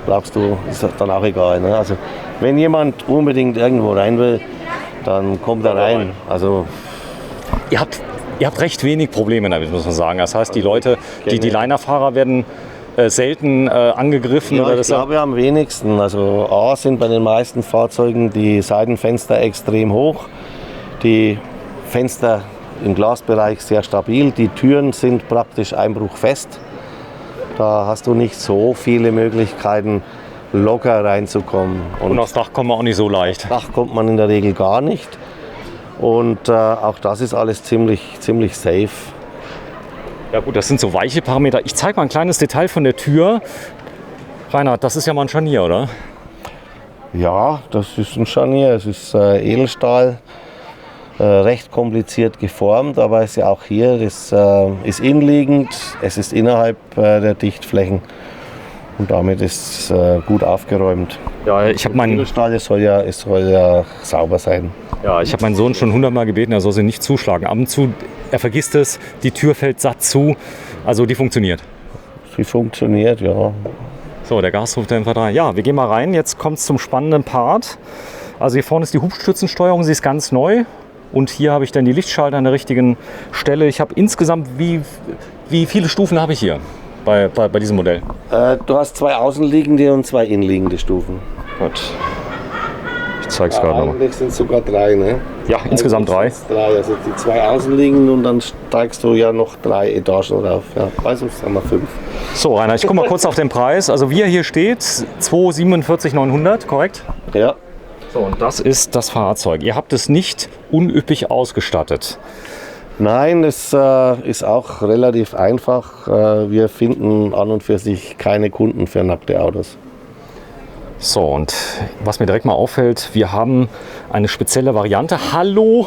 brauchst du, ist dann auch egal. Ne? Also wenn jemand unbedingt irgendwo rein will, dann kommt er rein. Also ihr habt recht wenig Probleme damit, muss man sagen. Das heißt, die Leute, die Linerfahrer werden selten angegriffen. Ja, oder ich glaube am wenigsten. Also A sind bei den meisten Fahrzeugen die Seitenfenster extrem hoch, die Fenster im Glasbereich sehr stabil, die Türen sind praktisch einbruchfest. Da hast du nicht so viele Möglichkeiten, locker reinzukommen. Und aufs Dach kommt man auch nicht so leicht. Aufs Dach kommt man in der Regel gar nicht. Und auch das ist alles ziemlich safe. Ja gut, das sind so weiche Parameter. Ich zeige mal ein kleines Detail von der Tür. Reinhard, das ist ja mal ein Scharnier, oder? Ja, das ist ein Scharnier. Es ist Edelstahl. Recht kompliziert geformt, aber es ist ja auch hier, das ist innenliegend, es ist innerhalb der Dichtflächen und damit ist es gut aufgeräumt. Ja, ich habe meinen Edelstahl, es soll ja sauber sein. Ja, ich habe meinen Sohn schon 100-mal gebeten, er soll sie nicht zuschlagen. Ab und zu, er vergisst es, die Tür fällt satt zu, also die funktioniert. Sie funktioniert, ja. So, der Gasdruckdämpfer 3. Ja, wir gehen mal rein, jetzt kommt es zum spannenden Part. Also hier vorne ist die Hubstützensteuerung, sie ist ganz neu. Und hier habe ich dann die Lichtschalter an der richtigen Stelle. Ich habe insgesamt, wie viele Stufen habe ich hier bei diesem Modell? Du hast 2 außenliegende und 2 innenliegende Stufen. Gut. Ich zeige es gerade nochmal. Eigentlich sind es sogar 3, ne? Ja, insgesamt 3. 3, also die 2 außenliegenden und dann steigst du ja noch 3 Etagen drauf. Ja, also sagen wir 5. So, Rainer, ich gucke mal kurz auf den Preis. Also wie er hier steht, 247.900, korrekt? Ja. So, und das ist das Fahrzeug. Ihr habt es nicht unüppig ausgestattet. Nein, es ist auch relativ einfach. Wir finden an und für sich keine Kunden für nackte Autos. So, und was mir direkt mal auffällt, wir haben eine spezielle Variante. Hallo,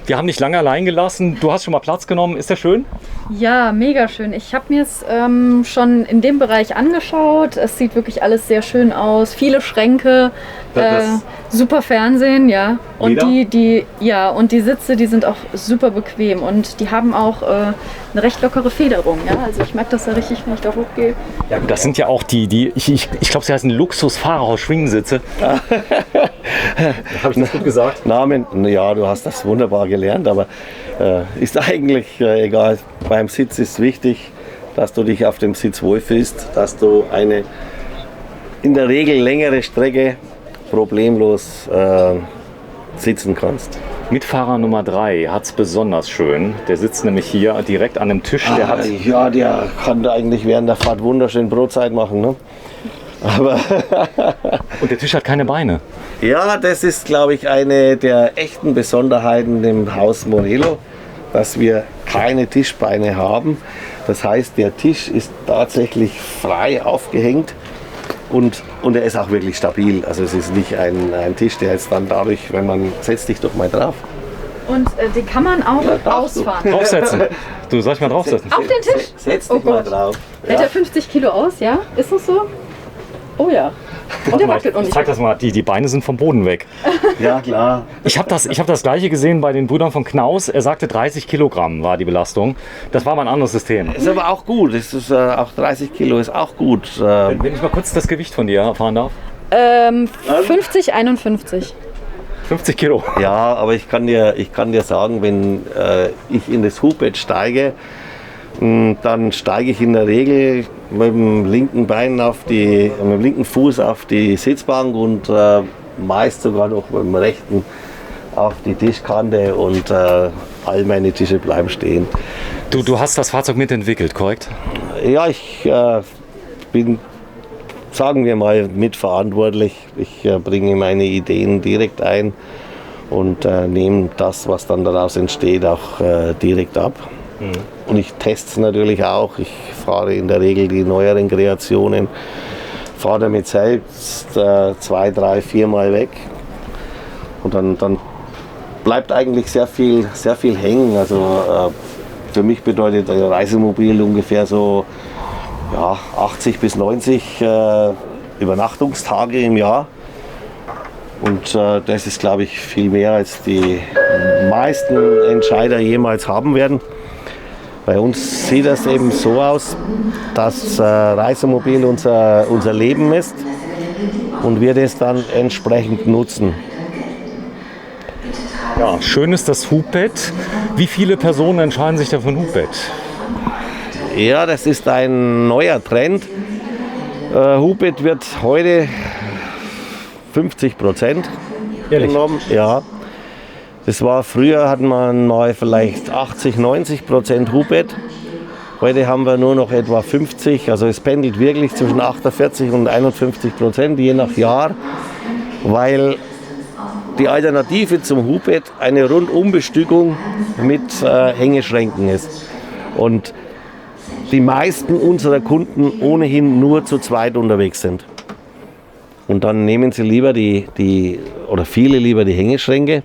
wir haben dich lange allein gelassen. Du hast schon mal Platz genommen. Ist der schön? Ja, mega schön. Ich habe mir es schon in dem Bereich angeschaut. Es sieht wirklich alles sehr schön aus. Viele Schränke, super Fernsehen, ja. Und die Sitze, die sind auch super bequem und die haben auch eine recht lockere Federung. Ja? Also ich merke das ja richtig, wenn ich da hochgehe. Ja, das sind ja auch ich glaube, sie heißen Luxus-Fahrerhaus-Schwingensitze. Habe ich das gut gesagt? Namen, ja, du hast das wunderbar gelernt, aber ist eigentlich egal. Beim Sitz ist wichtig, dass du dich auf dem Sitz wohlfühlst, dass du eine in der Regel längere Strecke problemlos sitzen kannst. Mitfahrer Nummer 3 hat es besonders schön. Der sitzt nämlich hier direkt an dem Tisch. Der kann eigentlich während der Fahrt wunderschön Brotzeit machen. Ne? Aber und der Tisch hat keine Beine. Ja, das ist, glaube ich, eine der echten Besonderheiten im Haus Morello, dass wir keine Tischbeine haben. Das heißt, der Tisch ist tatsächlich frei aufgehängt. Und er ist auch wirklich stabil. Also es ist nicht ein Tisch, der jetzt dann dadurch, wenn man, setzt dich doch mal drauf. Und den kann man auch ausfahren. Draufsetzen. Du sollst mal draufsetzen. Auf den Tisch? Setz dich mal drauf. Hält er 50 Kilo aus, ja? Ist das so? Oh ja. Und der wackelt auch Ich nicht. zeig das mal, die Beine sind vom Boden weg. Ja, klar. Ich habe das gleiche gesehen bei den Brüdern von Knaus. Er sagte 30 Kilogramm war die Belastung. Das war mal ein anderes System. Ist aber auch gut. Es ist, auch 30 Kilo ist auch gut. Wenn ich mal kurz das Gewicht von dir erfahren darf. 50, 51. 50 Kilo. Ja, aber ich kann dir sagen, wenn ich in das Hubbett steige, dann steige ich in der Regel mit dem linken Bein mit dem linken Fuß auf die Sitzbank und meist sogar noch mit dem rechten auf die Tischkante und all meine Tische bleiben stehen. Du hast das Fahrzeug mitentwickelt, korrekt? Ja, ich bin, sagen wir mal, mitverantwortlich. Ich bringe meine Ideen direkt ein und nehme das, was dann daraus entsteht, auch direkt ab. Und ich teste es natürlich auch. Ich fahre in der Regel die neueren Kreationen, fahre damit selbst 2, 3, 4 Mal weg. Und dann bleibt eigentlich sehr viel hängen. Also für mich bedeutet ein Reisemobil ungefähr so 80 bis 90 Übernachtungstage im Jahr. Und das ist, glaube ich, viel mehr, als die meisten Entscheider jemals haben werden. Bei uns sieht das eben so aus, dass Reisemobil unser Leben ist und wir das dann entsprechend nutzen. Ja, schön ist das Hubbett. Wie viele Personen entscheiden sich dafür ein Hubbett? Ja, das ist ein neuer Trend. Hubbett wird heute 50% genommen. Ja. Das war früher, hatten wir mal vielleicht 80, 90% Hubbett. Heute haben wir nur noch etwa 50. Also es pendelt wirklich zwischen 48 und 51%, je nach Jahr, weil die Alternative zum Hubbett eine Rundumbestückung mit Hängeschränken ist. Und die meisten unserer Kunden ohnehin nur zu zweit unterwegs sind. Und dann nehmen sie lieber viele lieber die Hängeschränke,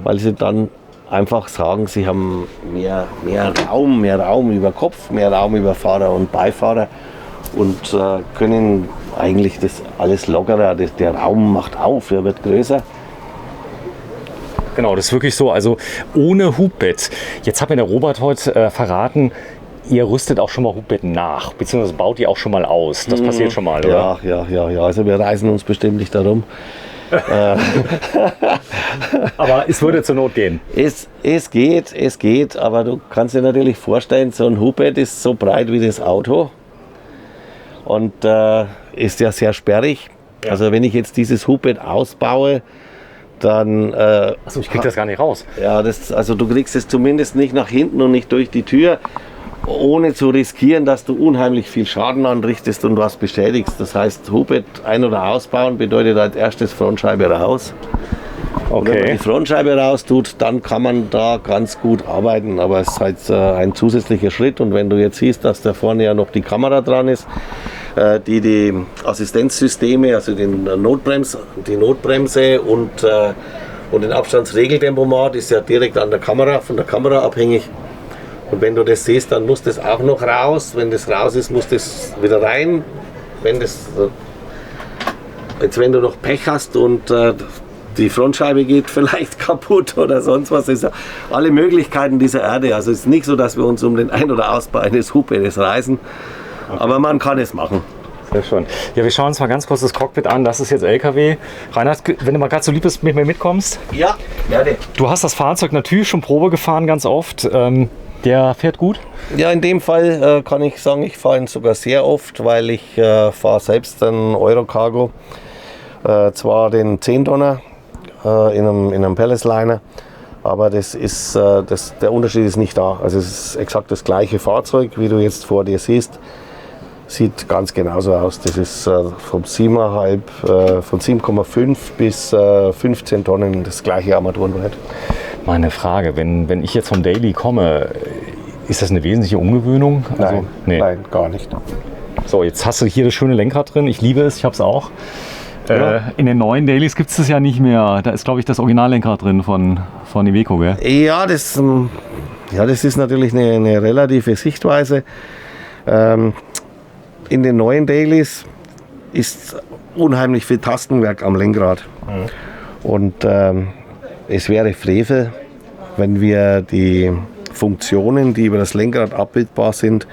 weil sie dann einfach sagen, sie haben mehr Raum über Kopf, mehr Raum über Fahrer und Beifahrer und können eigentlich das alles lockerer, der Raum macht auf, er wird größer. Genau, das ist wirklich so. Also ohne Hubbett. Jetzt hat mir der Robert heute verraten, ihr rüstet auch schon mal Hubbetten nach, beziehungsweise baut die auch schon mal aus. Das passiert schon mal, oder? Ja. Also wir reißen uns bestimmt nicht darum. Aber es würde zur Not gehen. Es geht, aber du kannst dir natürlich vorstellen, so ein Hubbett ist so breit wie das Auto und ist ja sehr sperrig. Ja. Also wenn ich jetzt dieses Hubbett ausbaue, dann... Achso, ich krieg das gar nicht raus. Ja, also du kriegst es zumindest nicht nach hinten und nicht durch die Tür, ohne zu riskieren, dass du unheimlich viel Schaden anrichtest und was beschädigst. Das heißt, Hubbett ein- oder ausbauen bedeutet als erstes Frontscheibe raus. Okay. Und wenn man die Frontscheibe raus tut, dann kann man da ganz gut arbeiten, aber es ist halt ein zusätzlicher Schritt. Und wenn du jetzt siehst, dass da vorne ja noch die Kamera dran ist, die Assistenzsysteme, also die Notbremse und den Abstandsregeltempomat ist ja direkt von der Kamera abhängig. Und wenn du das siehst, dann muss das auch noch raus. Wenn das raus ist, muss das wieder rein. Wenn du noch Pech hast und die Frontscheibe geht vielleicht kaputt oder sonst was, ist ja alle Möglichkeiten dieser Erde. Also es ist nicht so, dass wir uns um den Ein- oder Ausbau eines Hubbettes reißen. Okay. Aber man kann es machen. Sehr schön. Ja, wir schauen uns mal ganz kurz das Cockpit an. Das ist jetzt LKW. Reinhard, wenn du mal gerade so lieb bist, mit mir mitkommst. Ja, gerne. Du hast das Fahrzeug natürlich schon Probe gefahren, ganz oft. Der fährt gut? Ja, in dem Fall kann ich sagen, ich fahre ihn sogar sehr oft, weil ich fahre selbst einen Eurocargo. Zwar den 10-Tonner in einem Palace-Liner, aber der Unterschied ist nicht da. Also es ist exakt das gleiche Fahrzeug, wie du jetzt vor dir siehst. Sieht ganz genauso aus. Das ist von 7,5 bis 15 Tonnen das gleiche Armaturenbrett. Meine Frage, wenn ich jetzt vom Daily komme, ist das eine wesentliche Umgewöhnung? Also, nein, gar nicht. So, jetzt hast du hier das schöne Lenkrad drin. Ich liebe es, ich habe es auch. Ja. In den neuen Dailies gibt es das ja nicht mehr. Da ist, glaube ich, das Originallenkrad drin von Iveco, gell? Ja, das ist natürlich eine relative Sichtweise. In den neuen Dailies ist unheimlich viel Tastenwerk am Lenkrad. Und es wäre Frevel, wenn wir die Funktionen, die über das Lenkrad abbildbar sind,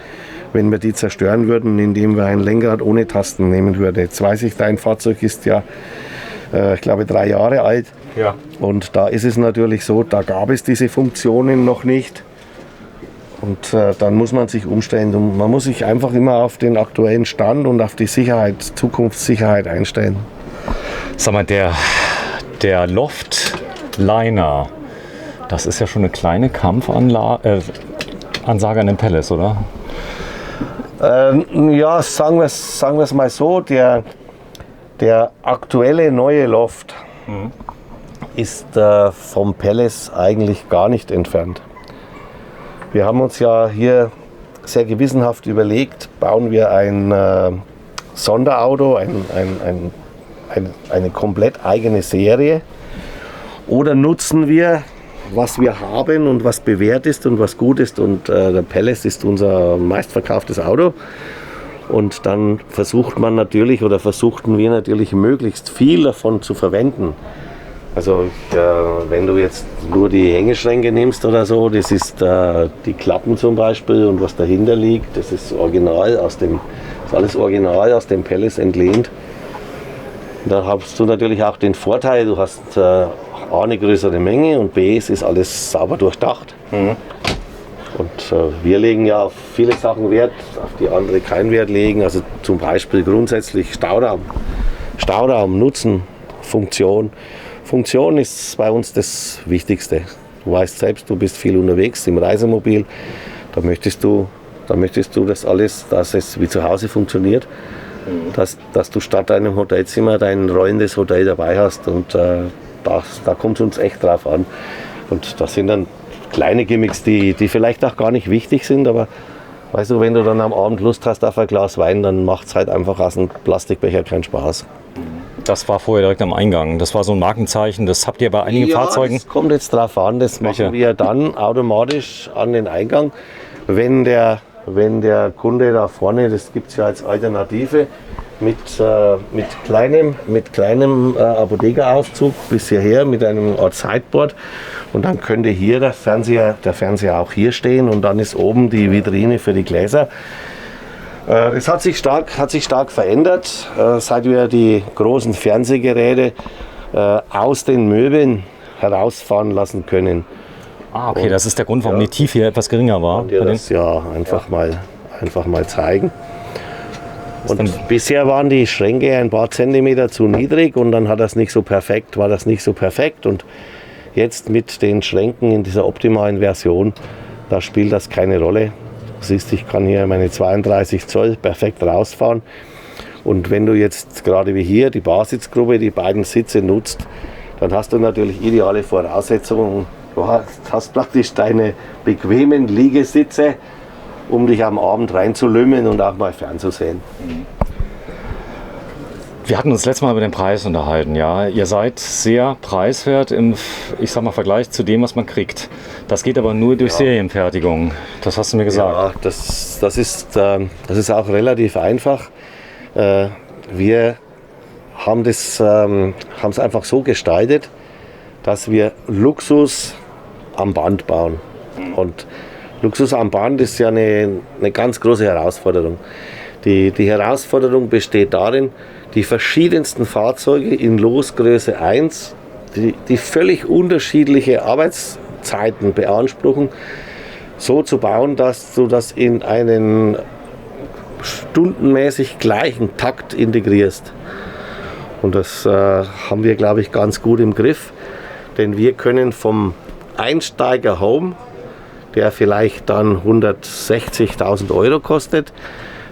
wenn wir die zerstören würden, indem wir ein Lenkrad ohne Tasten nehmen würden. Jetzt weiß ich, dein Fahrzeug ist ja, ich glaube, 3 Jahre alt. Ja. Und da ist es natürlich so, da gab es diese Funktionen noch nicht. Und dann muss man sich umstellen. Und man muss sich einfach immer auf den aktuellen Stand und auf die Sicherheit, Zukunftssicherheit einstellen. Sag mal, der Loftliner, das ist ja schon eine kleine Kampfansage an den Palace, oder? Ja, sagen wir es mal so, der aktuelle neue Loft ist vom Palace eigentlich gar nicht entfernt. Wir haben uns ja hier sehr gewissenhaft überlegt, bauen wir ein Sonderauto, eine komplett eigene Serie, oder nutzen wir, was wir haben und was bewährt ist und was gut ist, und der Palace ist unser meistverkauftes Auto, und dann versuchten wir natürlich möglichst viel davon zu verwenden. Also wenn du jetzt nur die Hängeschränke nimmst oder so, das ist die Klappen zum Beispiel, und was dahinter liegt, das ist alles original aus dem Palace entlehnt. Da hast du natürlich auch den Vorteil, du hast A, eine größere Menge, und B, es ist alles sauber durchdacht. Und wir legen ja auf viele Sachen Wert, auf die andere keinen Wert legen. Also zum Beispiel grundsätzlich Stauraum, Nutzen, Funktion. Funktion ist bei uns das Wichtigste. Du weißt selbst, du bist viel unterwegs im Reisemobil. Da möchtest du das alles, dass es wie zu Hause funktioniert. Dass du statt einem Hotelzimmer dein rollendes Hotel dabei hast, und da kommt es uns echt drauf an. Und das sind dann kleine Gimmicks, die vielleicht auch gar nicht wichtig sind, aber weißt du, wenn du dann am Abend Lust hast auf ein Glas Wein, dann macht es halt einfach aus einem Plastikbecher keinen Spaß. Das war vorher direkt am Eingang. Das war so ein Markenzeichen, das habt ihr bei einigen Fahrzeugen? Das kommt jetzt drauf an, das machen wir dann automatisch an den Eingang, wenn der Kunde da vorne, das gibt es ja als Alternative, mit kleinem Apothekerauszug bis hierher mit einem Art Sideboard, und dann könnte hier der Fernseher auch hier stehen, und dann ist oben die Vitrine für die Gläser. Es hat sich stark verändert, seit wir die großen Fernsehgeräte aus den Möbeln herausfahren lassen können. Ah, okay, das ist der Grund, warum die Tiefe hier etwas geringer war. Und das einfach mal zeigen. Und bisher waren die Schränke ein paar Zentimeter zu niedrig, und dann war das nicht so perfekt. Und jetzt mit den Schränken in dieser optimalen Version, da spielt das keine Rolle. Du siehst, ich kann hier meine 32 Zoll perfekt rausfahren. Und wenn du jetzt gerade wie hier die Barsitzgruppe, die beiden Sitze nutzt, dann hast du natürlich ideale Voraussetzungen. Du hast praktisch deine bequemen Liegesitze, um dich am Abend reinzulümmeln und auch mal fernzusehen. Wir hatten uns letztes Mal über den Preis unterhalten, ja. Ihr seid sehr preiswert im, Vergleich zu dem, was man kriegt. Das geht aber nur durch Serienfertigung. Das hast du mir gesagt. Ja, das ist auch relativ einfach. Wir haben es einfach so gestaltet, dass wir Luxus am Band bauen. Und Luxus am Band ist ja eine ganz große Herausforderung. Die Herausforderung besteht darin, die verschiedensten Fahrzeuge in Losgröße 1, die völlig unterschiedliche Arbeitszeiten beanspruchen, so zu bauen, dass du das in einen stundenmäßig gleichen Takt integrierst. Und das haben wir, glaube ich, ganz gut im Griff, denn wir können vom Einsteiger Home, der vielleicht dann 160.000 Euro kostet,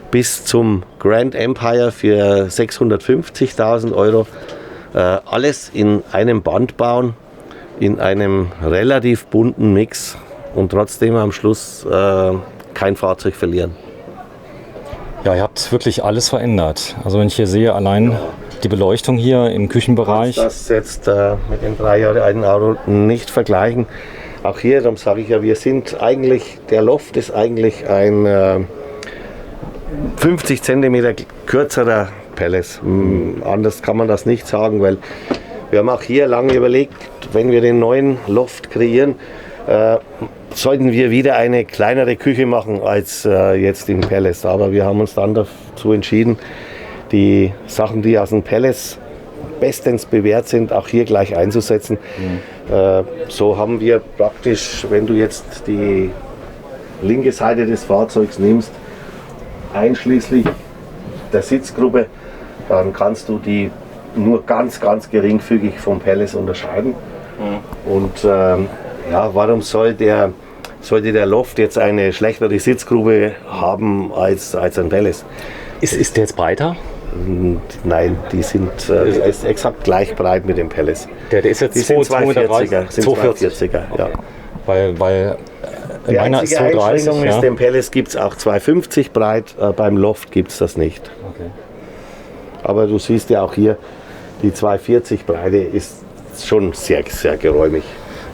bis zum Grand Empire für 650.000 Euro alles in einem Band bauen, in einem relativ bunten Mix, und trotzdem am Schluss kein Fahrzeug verlieren. Ja, ihr habt wirklich alles verändert. Also wenn ich hier sehe, allein die Beleuchtung hier im Küchenbereich. Das jetzt mit dem 3 Jahre alten Auto nicht vergleichen. Auch hier, darum sage ich ja, der Loft ist eigentlich ein 50 cm kürzerer Pellets. Anders kann man das nicht sagen, weil wir haben auch hier lange überlegt, wenn wir den neuen Loft kreieren, sollten wir wieder eine kleinere Küche machen als jetzt im Palace. Aber wir haben uns dann dazu entschieden, die Sachen, die aus dem Palace bestens bewährt sind, auch hier gleich einzusetzen. So haben wir praktisch, wenn du jetzt die linke Seite des Fahrzeugs nimmst, einschließlich der Sitzgruppe, dann kannst du die nur ganz, ganz geringfügig vom Palace unterscheiden. Und ja, warum sollte der Loft jetzt eine schlechtere Sitzgrube haben als ein Palace? Ist der jetzt breiter? Nein, der ist exakt gleich breit mit dem Palace. Der ist jetzt 240er, ja. Weil die einzige Einschränkung ist, ja. dem Palace gibt es auch 250 breit, beim Loft gibt es das nicht. Okay. Aber du siehst ja auch hier, die 240 Breite ist schon sehr, sehr geräumig.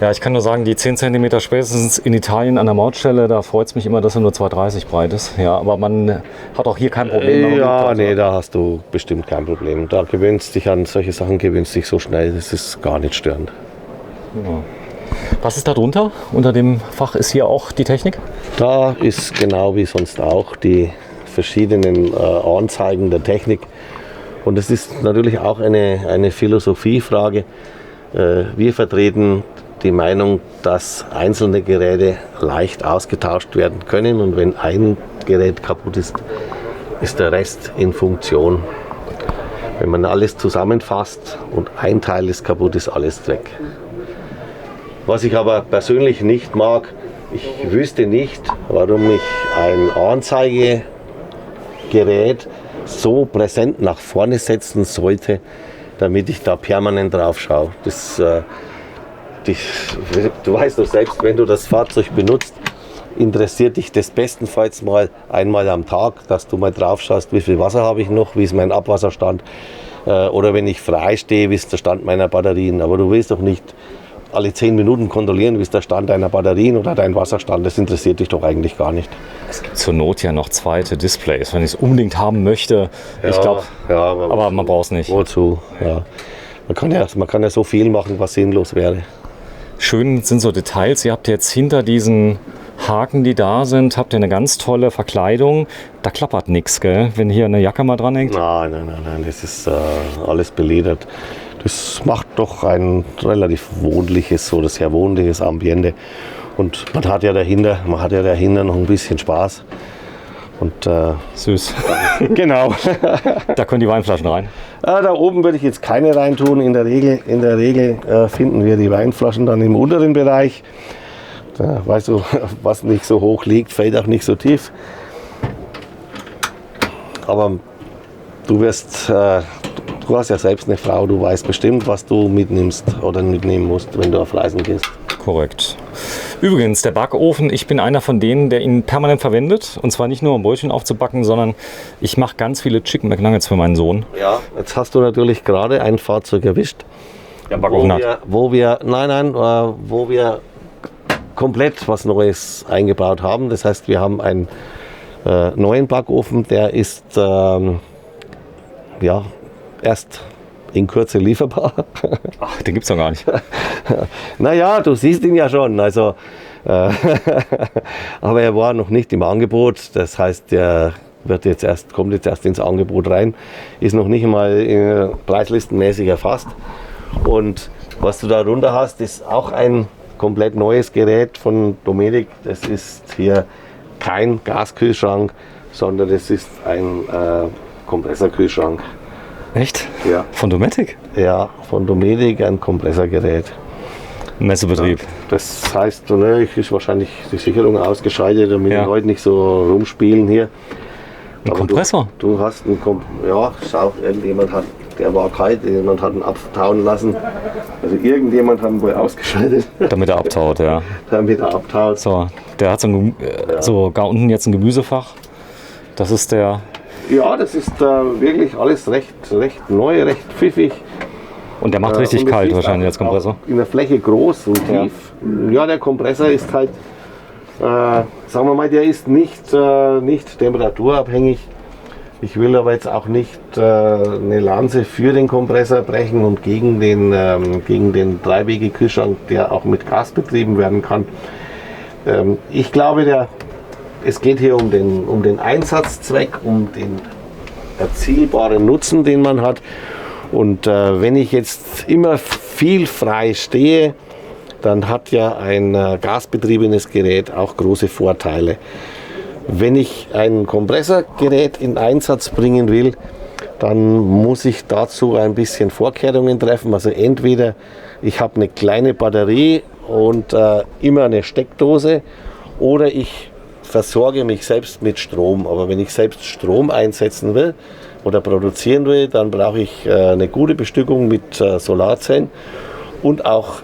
Ja, ich kann nur sagen, die 10 cm spätestens in Italien an der Mautstelle, da freut es mich immer, dass er nur 230 breit ist. Ja, aber man hat auch hier kein Problem. Nee, da hast du bestimmt kein Problem. Da gewöhnst dich an solche Sachen, gewöhnst dich so schnell, das ist gar nicht störend. Ja. Was ist da drunter? Unter dem Fach ist hier auch die Technik? Da ist genau wie sonst auch die verschiedenen Anzeigen der Technik. Und es ist natürlich auch eine Philosophiefrage. Wir vertreten die Meinung, dass einzelne Geräte leicht ausgetauscht werden können. Und wenn ein Gerät kaputt ist, ist der Rest in Funktion. Wenn man alles zusammenfasst und ein Teil ist kaputt, ist alles weg. Was ich aber persönlich nicht mag, ich wüsste nicht, warum ich ein Anzeigegerät so präsent nach vorne setzen sollte, damit ich da permanent drauf schaue. Du weißt doch selbst, wenn du das Fahrzeug benutzt, interessiert dich das bestenfalls mal einmal am Tag, dass du mal drauf schaust, wie viel Wasser habe ich noch, wie ist mein Abwasserstand, oder wenn ich frei stehe, wie ist der Stand meiner Batterien. Aber du willst doch nicht alle 10 Minuten kontrollieren, wie ist der Stand deiner Batterien oder dein Wasserstand. Das interessiert dich doch eigentlich gar nicht. Es gibt zur Not ja noch zweite Displays, wenn ich es unbedingt haben möchte. Ja, ich glaube, ja, aber man braucht es nicht. Wozu? Ja. Man kann ja so viel machen, was sinnlos wäre. Schön sind so Details. Ihr habt jetzt hinter diesen Haken, die da sind, habt ihr eine ganz tolle Verkleidung. Da klappert nichts, gell? Wenn hier eine Jacke mal dran hängt. Nein, das ist alles beledert. Das macht doch ein relativ wohnliches, so das sehr wohnliches Ambiente. Und man hat ja dahinter noch ein bisschen Spaß. Und, süß. Genau. Da können die Weinflaschen rein. Da oben würde ich jetzt keine reintun. In der Regel finden wir die Weinflaschen dann im unteren Bereich. Da, weißt du, was nicht so hoch liegt, fällt auch nicht so tief. Aber du hast ja selbst eine Frau, du weißt bestimmt, was du mitnimmst oder mitnehmen musst, wenn du auf Reisen gehst. Korrekt. Übrigens, der Backofen, ich bin einer von denen, der ihn permanent verwendet. Und zwar nicht nur, um Brötchen aufzubacken, sondern ich mache ganz viele Chicken McNuggets für meinen Sohn. Ja, jetzt hast du natürlich gerade ein Fahrzeug erwischt, wo wir komplett was Neues eingebaut haben. Das heißt, wir haben einen neuen Backofen, der ist erst in Kürze lieferbar. Ach, den gibt es doch gar nicht. Naja, du siehst ihn ja schon. Also, aber er war noch nicht im Angebot. Das heißt, der kommt jetzt erst ins Angebot rein. Ist noch nicht mal preislistenmäßig erfasst. Und was du da runter hast, ist auch ein komplett neues Gerät von Dometic. Das ist hier kein Gaskühlschrank, sondern es ist ein Kompressorkühlschrank. Echt? Ja. Von Dometic? Ja, von Dometic, ein Kompressorgerät. Messebetrieb. Ja, das heißt, ist wahrscheinlich die Sicherung ausgeschaltet, damit die Leute nicht so rumspielen hier. Ein Kompressor? Du hast einen schau, der war kalt, jemand hat ihn abtauen lassen. Also irgendjemand hat ihn wohl ausgeschaltet. Damit er abtaut, ja. Damit er abtaut. So, der hat sogar unten jetzt ein Gemüsefach. Das ist der... Ja, das ist wirklich alles recht neu, recht pfiffig. Und der macht richtig kalt wahrscheinlich als Kompressor. In der Fläche groß und tief. Ja, der Kompressor ist halt, sagen wir mal, der ist nicht temperaturabhängig. Ich will aber jetzt auch nicht eine Lanze für den Kompressor brechen und gegen den Dreiwege-Kühlschrank, der auch mit Gas betrieben werden kann. Ich glaube, es geht hier um den Einsatzzweck, um den erzielbaren Nutzen, den man hat. Und wenn ich jetzt immer viel frei stehe, dann hat ja ein gasbetriebenes Gerät auch große Vorteile. Wenn ich ein Kompressorgerät in Einsatz bringen will, dann muss ich dazu ein bisschen Vorkehrungen treffen. Also entweder ich habe eine kleine Batterie und immer eine Steckdose, oder ich versorge mich selbst mit Strom. Aber wenn ich selbst Strom einsetzen will oder produzieren will, dann brauche ich eine gute Bestückung mit Solarzellen und auch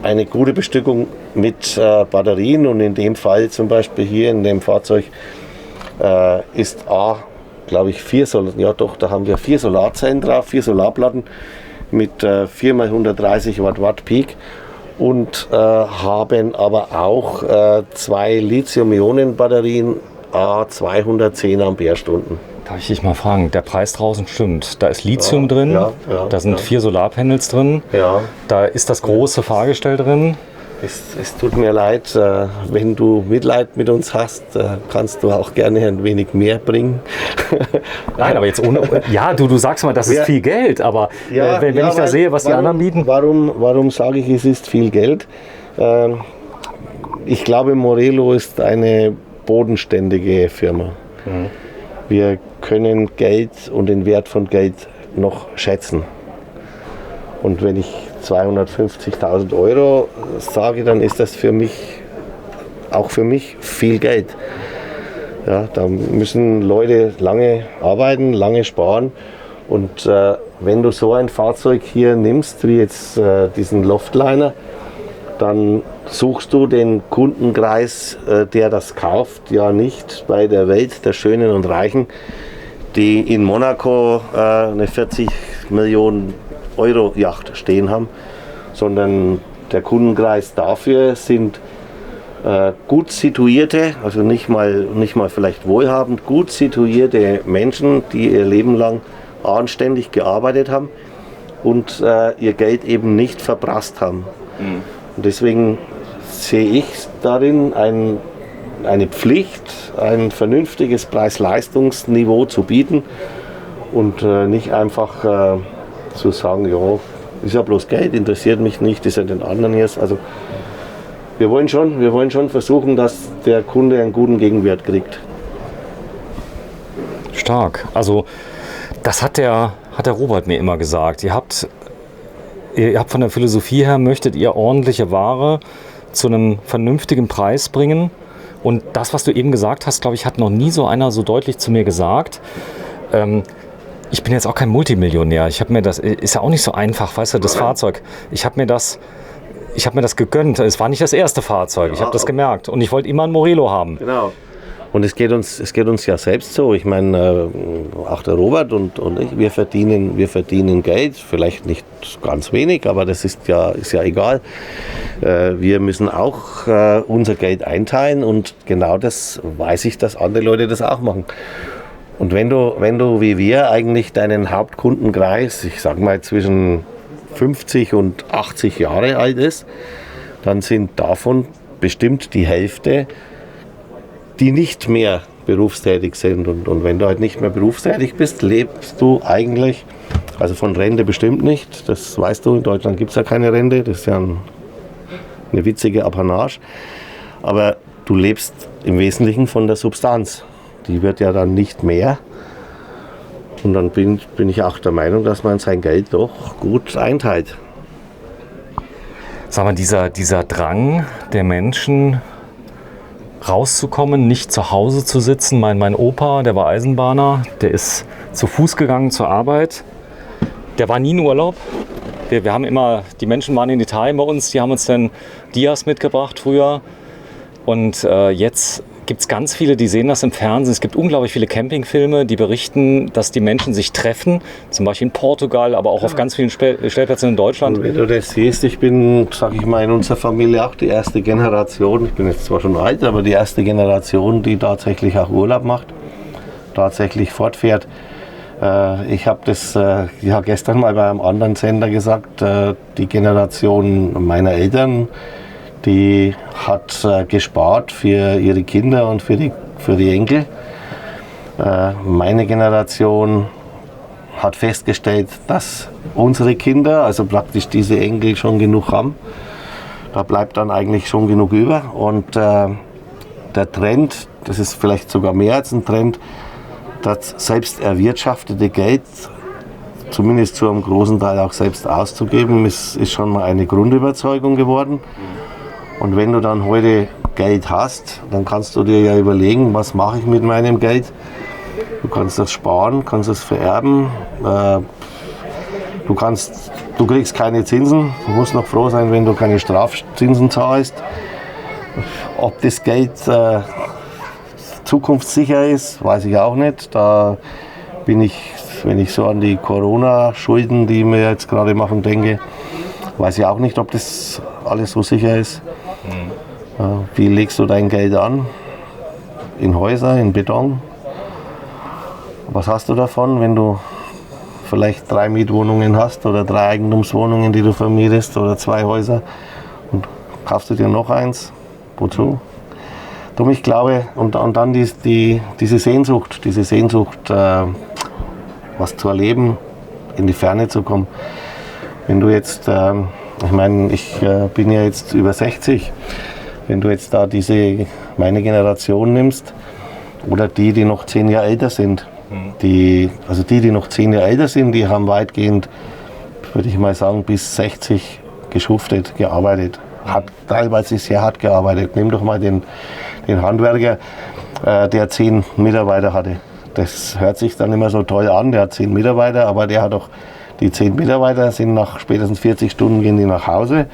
eine gute Bestückung mit Batterien. Und in dem Fall zum Beispiel hier in dem Fahrzeug ist glaube ich, da haben wir 4 Solarzellen drauf, 4 Solarplatten mit 4 x 130 Watt Peak und haben aber auch 2 Lithium-Ionen-Batterien, 210 Ampere-Stunden. Darf ich dich mal fragen, der Preis draußen stimmt. Da ist Lithium drin, da sind 4 Solarpanels drin, da ist das große Fahrgestell drin. Es tut mir leid, wenn du Mitleid mit uns hast, kannst du auch gerne ein wenig mehr bringen. Nein, aber jetzt ohne. Ja, du sagst mal, das ist viel Geld, aber wenn ich da sehe, was die anderen bieten. Warum sage ich, es ist viel Geld? Ich glaube, Morelo ist eine bodenständige Firma. Mhm. Wir können Geld und den Wert von Geld noch schätzen. Und wenn ich 250.000 Euro sage, dann ist das auch für mich viel Geld. Ja, da müssen Leute lange arbeiten, lange sparen. Und wenn du so ein Fahrzeug hier nimmst, wie jetzt diesen Loftliner, dann suchst du den Kundenkreis, der das kauft, ja nicht bei der Welt der Schönen und Reichen, die in Monaco eine 40 Millionen Euro Yacht stehen haben, sondern der Kundenkreis dafür sind gut situierte, also nicht mal vielleicht wohlhabend, gut situierte Menschen, die ihr Leben lang anständig gearbeitet haben und ihr Geld eben nicht verprasst haben. Mhm. Und deswegen sehe ich darin eine Pflicht, ein vernünftiges Preis-Leistungs-Niveau zu bieten und nicht einfach zu sagen, ja, ist ja bloß Geld, interessiert mich nicht, ist ja den anderen jetzt. Also wir wollen schon versuchen, dass der Kunde einen guten Gegenwert kriegt. Stark. Also das hat der Robert mir immer gesagt. Ihr habt von der Philosophie her, möchtet ihr ordentliche Ware zu einem vernünftigen Preis bringen. Und das, was du eben gesagt hast, glaube ich, hat noch nie so einer so deutlich zu mir gesagt. Ich bin jetzt auch kein Multimillionär. Ich habe mir das, ist ja auch nicht so einfach, weißt du, das Fahrzeug. Ich habe mir das gegönnt. Es war nicht das erste Fahrzeug. Ich habe das gemerkt. Und ich wollte immer ein Morelo haben. Genau. Und es geht uns ja selbst so. Ich meine, auch der Robert und ich, wir verdienen Geld. Vielleicht nicht ganz wenig, aber das ist ja egal. Wir müssen auch unser Geld einteilen und genau das weiß ich, dass andere Leute das auch machen. Und wenn du wie wir eigentlich deinen Hauptkundenkreis, ich sag mal zwischen 50 und 80 Jahre alt ist, dann sind davon bestimmt die Hälfte, die nicht mehr berufstätig sind. Und wenn du halt nicht mehr berufstätig bist, lebst du eigentlich, also von Rente bestimmt nicht, das weißt du, in Deutschland gibt es ja keine Rente, das ist ja eine witzige Apanage, aber du lebst im Wesentlichen von der Substanz. Die wird ja dann nicht mehr. Und dann bin ich auch der Meinung, dass man sein Geld doch gut einteilt. Sag mal, dieser Drang der Menschen, rauszukommen, nicht zu Hause zu sitzen. Mein Opa, der war Eisenbahner, der ist zu Fuß gegangen zur Arbeit. Der war nie in Urlaub. Wir haben immer, die Menschen waren in Italien bei uns, die haben uns dann Dias mitgebracht früher. Und jetzt gibt es ganz viele, die sehen das im Fernsehen. Es gibt unglaublich viele Campingfilme, die berichten, dass die Menschen sich treffen, zum Beispiel in Portugal, aber auch auf ganz vielen Stellplätzen in Deutschland. Und wenn du das siehst, ich bin, sag ich mal, in unserer Familie auch die erste Generation, ich bin jetzt zwar schon alt, aber die erste Generation, die tatsächlich auch Urlaub macht. tatsächlich fortfährt. Ich habe das gestern mal bei einem anderen Sender gesagt, die Generation meiner Eltern, die hat gespart für ihre Kinder und für die Enkel. Meine Generation hat festgestellt, dass unsere Kinder, also praktisch diese Enkel, schon genug haben. Da bleibt dann eigentlich schon genug über. Und der Trend, das ist vielleicht sogar mehr als ein Trend, das selbst erwirtschaftete Geld, zumindest zu einem großen Teil auch selbst auszugeben, ist schon mal eine Grundüberzeugung geworden. Und wenn du dann heute Geld hast, dann kannst du dir ja überlegen, was mache ich mit meinem Geld. Du kannst das sparen, kannst es vererben. Du kriegst keine Zinsen. Du musst noch froh sein, wenn du keine Strafzinsen zahlst. Ob das Geld zukunftssicher ist, weiß ich auch nicht. Da bin ich, wenn ich so an die Corona-Schulden, die wir jetzt gerade machen, denke, weiß ich auch nicht, ob das alles so sicher ist. Wie legst du dein Geld an? In Häuser, in Beton? Was hast du davon, wenn du vielleicht 3 Mietwohnungen hast oder 3 Eigentumswohnungen, die du vermietest, oder 2 Häuser, und kaufst du dir noch eins? Wozu? Darum, ich glaube, und dann diese Sehnsucht, was zu erleben, in die Ferne zu kommen. Wenn du jetzt, ich meine, ich bin ja jetzt über 60, wenn du jetzt da meine Generation nimmst, oder die noch 10 Jahre älter sind, die noch 10 Jahre älter sind, die haben weitgehend, würde ich mal sagen, bis 60 geschuftet, gearbeitet. Hat teilweise sehr hart gearbeitet. Nimm doch mal den Handwerker, der 10 Mitarbeiter hatte. Das hört sich dann immer so toll an, der hat 10 Mitarbeiter, aber der hat doch, die 10 Mitarbeiter sind nach spätestens 40 Stunden gehen die nach Hause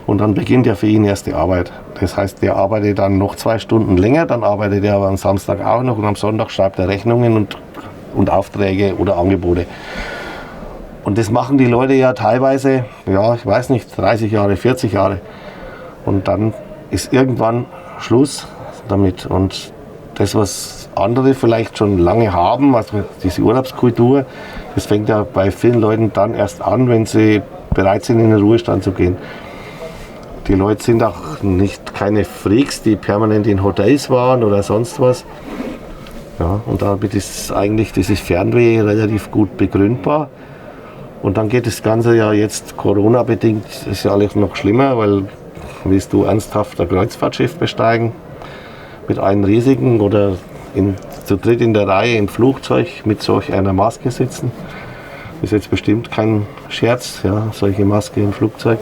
und dann beginnt ja für ihn erst die Arbeit. Das heißt, der arbeitet dann noch 2 Stunden länger, dann arbeitet er aber am Samstag auch noch und am Sonntag schreibt er Rechnungen und Aufträge oder Angebote. Und das machen die Leute ja teilweise, ja, ich weiß nicht, 30 Jahre, 40 Jahre. Und dann ist irgendwann Schluss damit. Und das, was andere vielleicht schon lange haben, also diese Urlaubskultur, das fängt ja bei vielen Leuten dann erst an, wenn sie bereit sind, in den Ruhestand zu gehen. Die Leute sind auch keine Freaks, die permanent in Hotels waren oder sonst was. Ja, und damit ist eigentlich dieses Fernweh relativ gut begründbar. Und dann geht das Ganze ja jetzt Corona-bedingt, ist ja alles noch schlimmer, weil willst du ernsthaft ein Kreuzfahrtschiff besteigen mit allen Risiken oder zu dritt in der Reihe im Flugzeug mit solch einer Maske sitzen? Das ist jetzt bestimmt kein Scherz, ja, solche Maske im Flugzeug.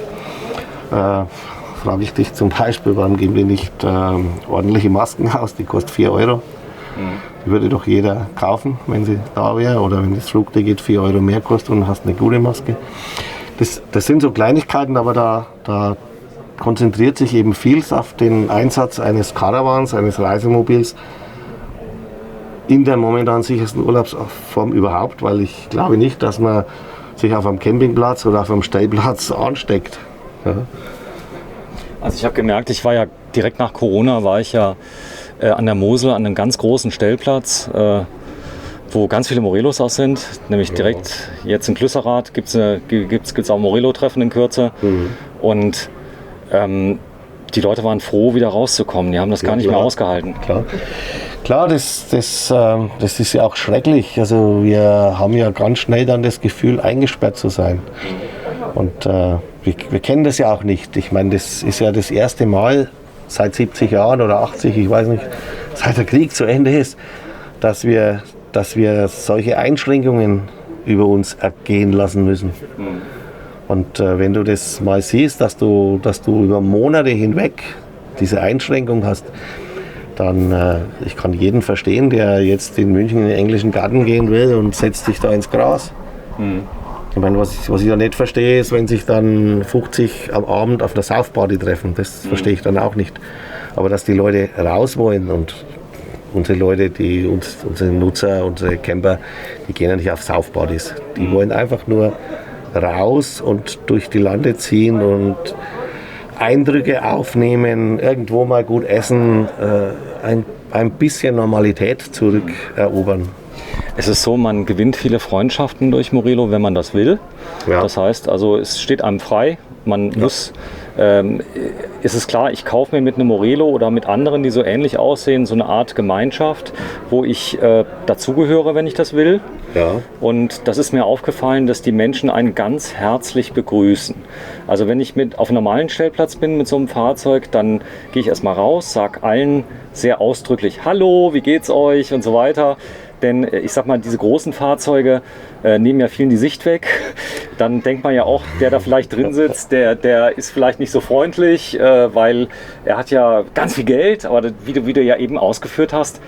Frage ich dich zum Beispiel, warum geben wir nicht ordentliche Masken aus? Die kosten 4 Euro. Die würde doch jeder kaufen, wenn sie da wäre, oder wenn das Flugticket 4 Euro mehr kostet und hast eine gute Maske. Das sind so Kleinigkeiten, aber da konzentriert sich eben viel auf den Einsatz eines Caravans, eines Reisemobils in der momentan sichersten Urlaubsform überhaupt, weil ich glaube nicht, dass man sich auf einem Campingplatz oder auf einem Stellplatz ansteckt. Ja. Also ich habe gemerkt, ich war ja direkt nach Corona, war ich ja an der Mosel an einem ganz großen Stellplatz, wo ganz viele Morelos auch sind. Nämlich direkt jetzt in Klüsserath gibt's auch ein Morelo-Treffen in Kürze. Und die Leute waren froh, wieder rauszukommen. Die haben das gar nicht mehr ausgehalten. Klar, das ist ja auch schrecklich. Also wir haben ja ganz schnell dann das Gefühl, eingesperrt zu sein. Und wir kennen das ja auch nicht. Ich meine, das ist ja das erste Mal seit 70 Jahren oder 80, ich weiß nicht, seit der Krieg zu Ende ist, dass wir solche Einschränkungen über uns ergehen lassen müssen. Und wenn du das mal siehst, dass du über Monate hinweg diese Einschränkung hast, dann ich kann jeden verstehen, der jetzt in München in den englischen Garten gehen will und setzt sich da ins Gras. Ich meine, was ich ja nicht verstehe, ist, wenn sich dann 50 am Abend auf einer Saufparty treffen. Das verstehe ich dann auch nicht. Aber dass die Leute raus wollen, und unsere Leute, unsere Nutzer, unsere Camper, die gehen ja nicht auf Saufpartys. Die wollen einfach nur raus und durch die Lande ziehen und Eindrücke aufnehmen, irgendwo mal gut essen, ein bisschen Normalität zurückerobern. Es ist so, man gewinnt viele Freundschaften durch Morelo, wenn man das will. Ja. Das heißt, also es steht einem frei. Man muss, ist es klar, ich kaufe mir mit einem Morelo oder mit anderen, die so ähnlich aussehen, so eine Art Gemeinschaft, wo ich dazugehöre, wenn ich das will. Ja. Und das ist mir aufgefallen, dass die Menschen einen ganz herzlich begrüßen. Also wenn ich auf einem normalen Stellplatz bin mit so einem Fahrzeug, dann gehe ich erstmal raus, sage allen sehr ausdrücklich Hallo, wie geht's euch und so weiter. Denn ich sag mal, diese großen Fahrzeuge nehmen ja vielen die Sicht weg. Dann denkt man ja auch, der da vielleicht drin sitzt, der ist vielleicht nicht so freundlich, weil er hat ja ganz viel Geld. Aber wie du ja eben ausgeführt hast,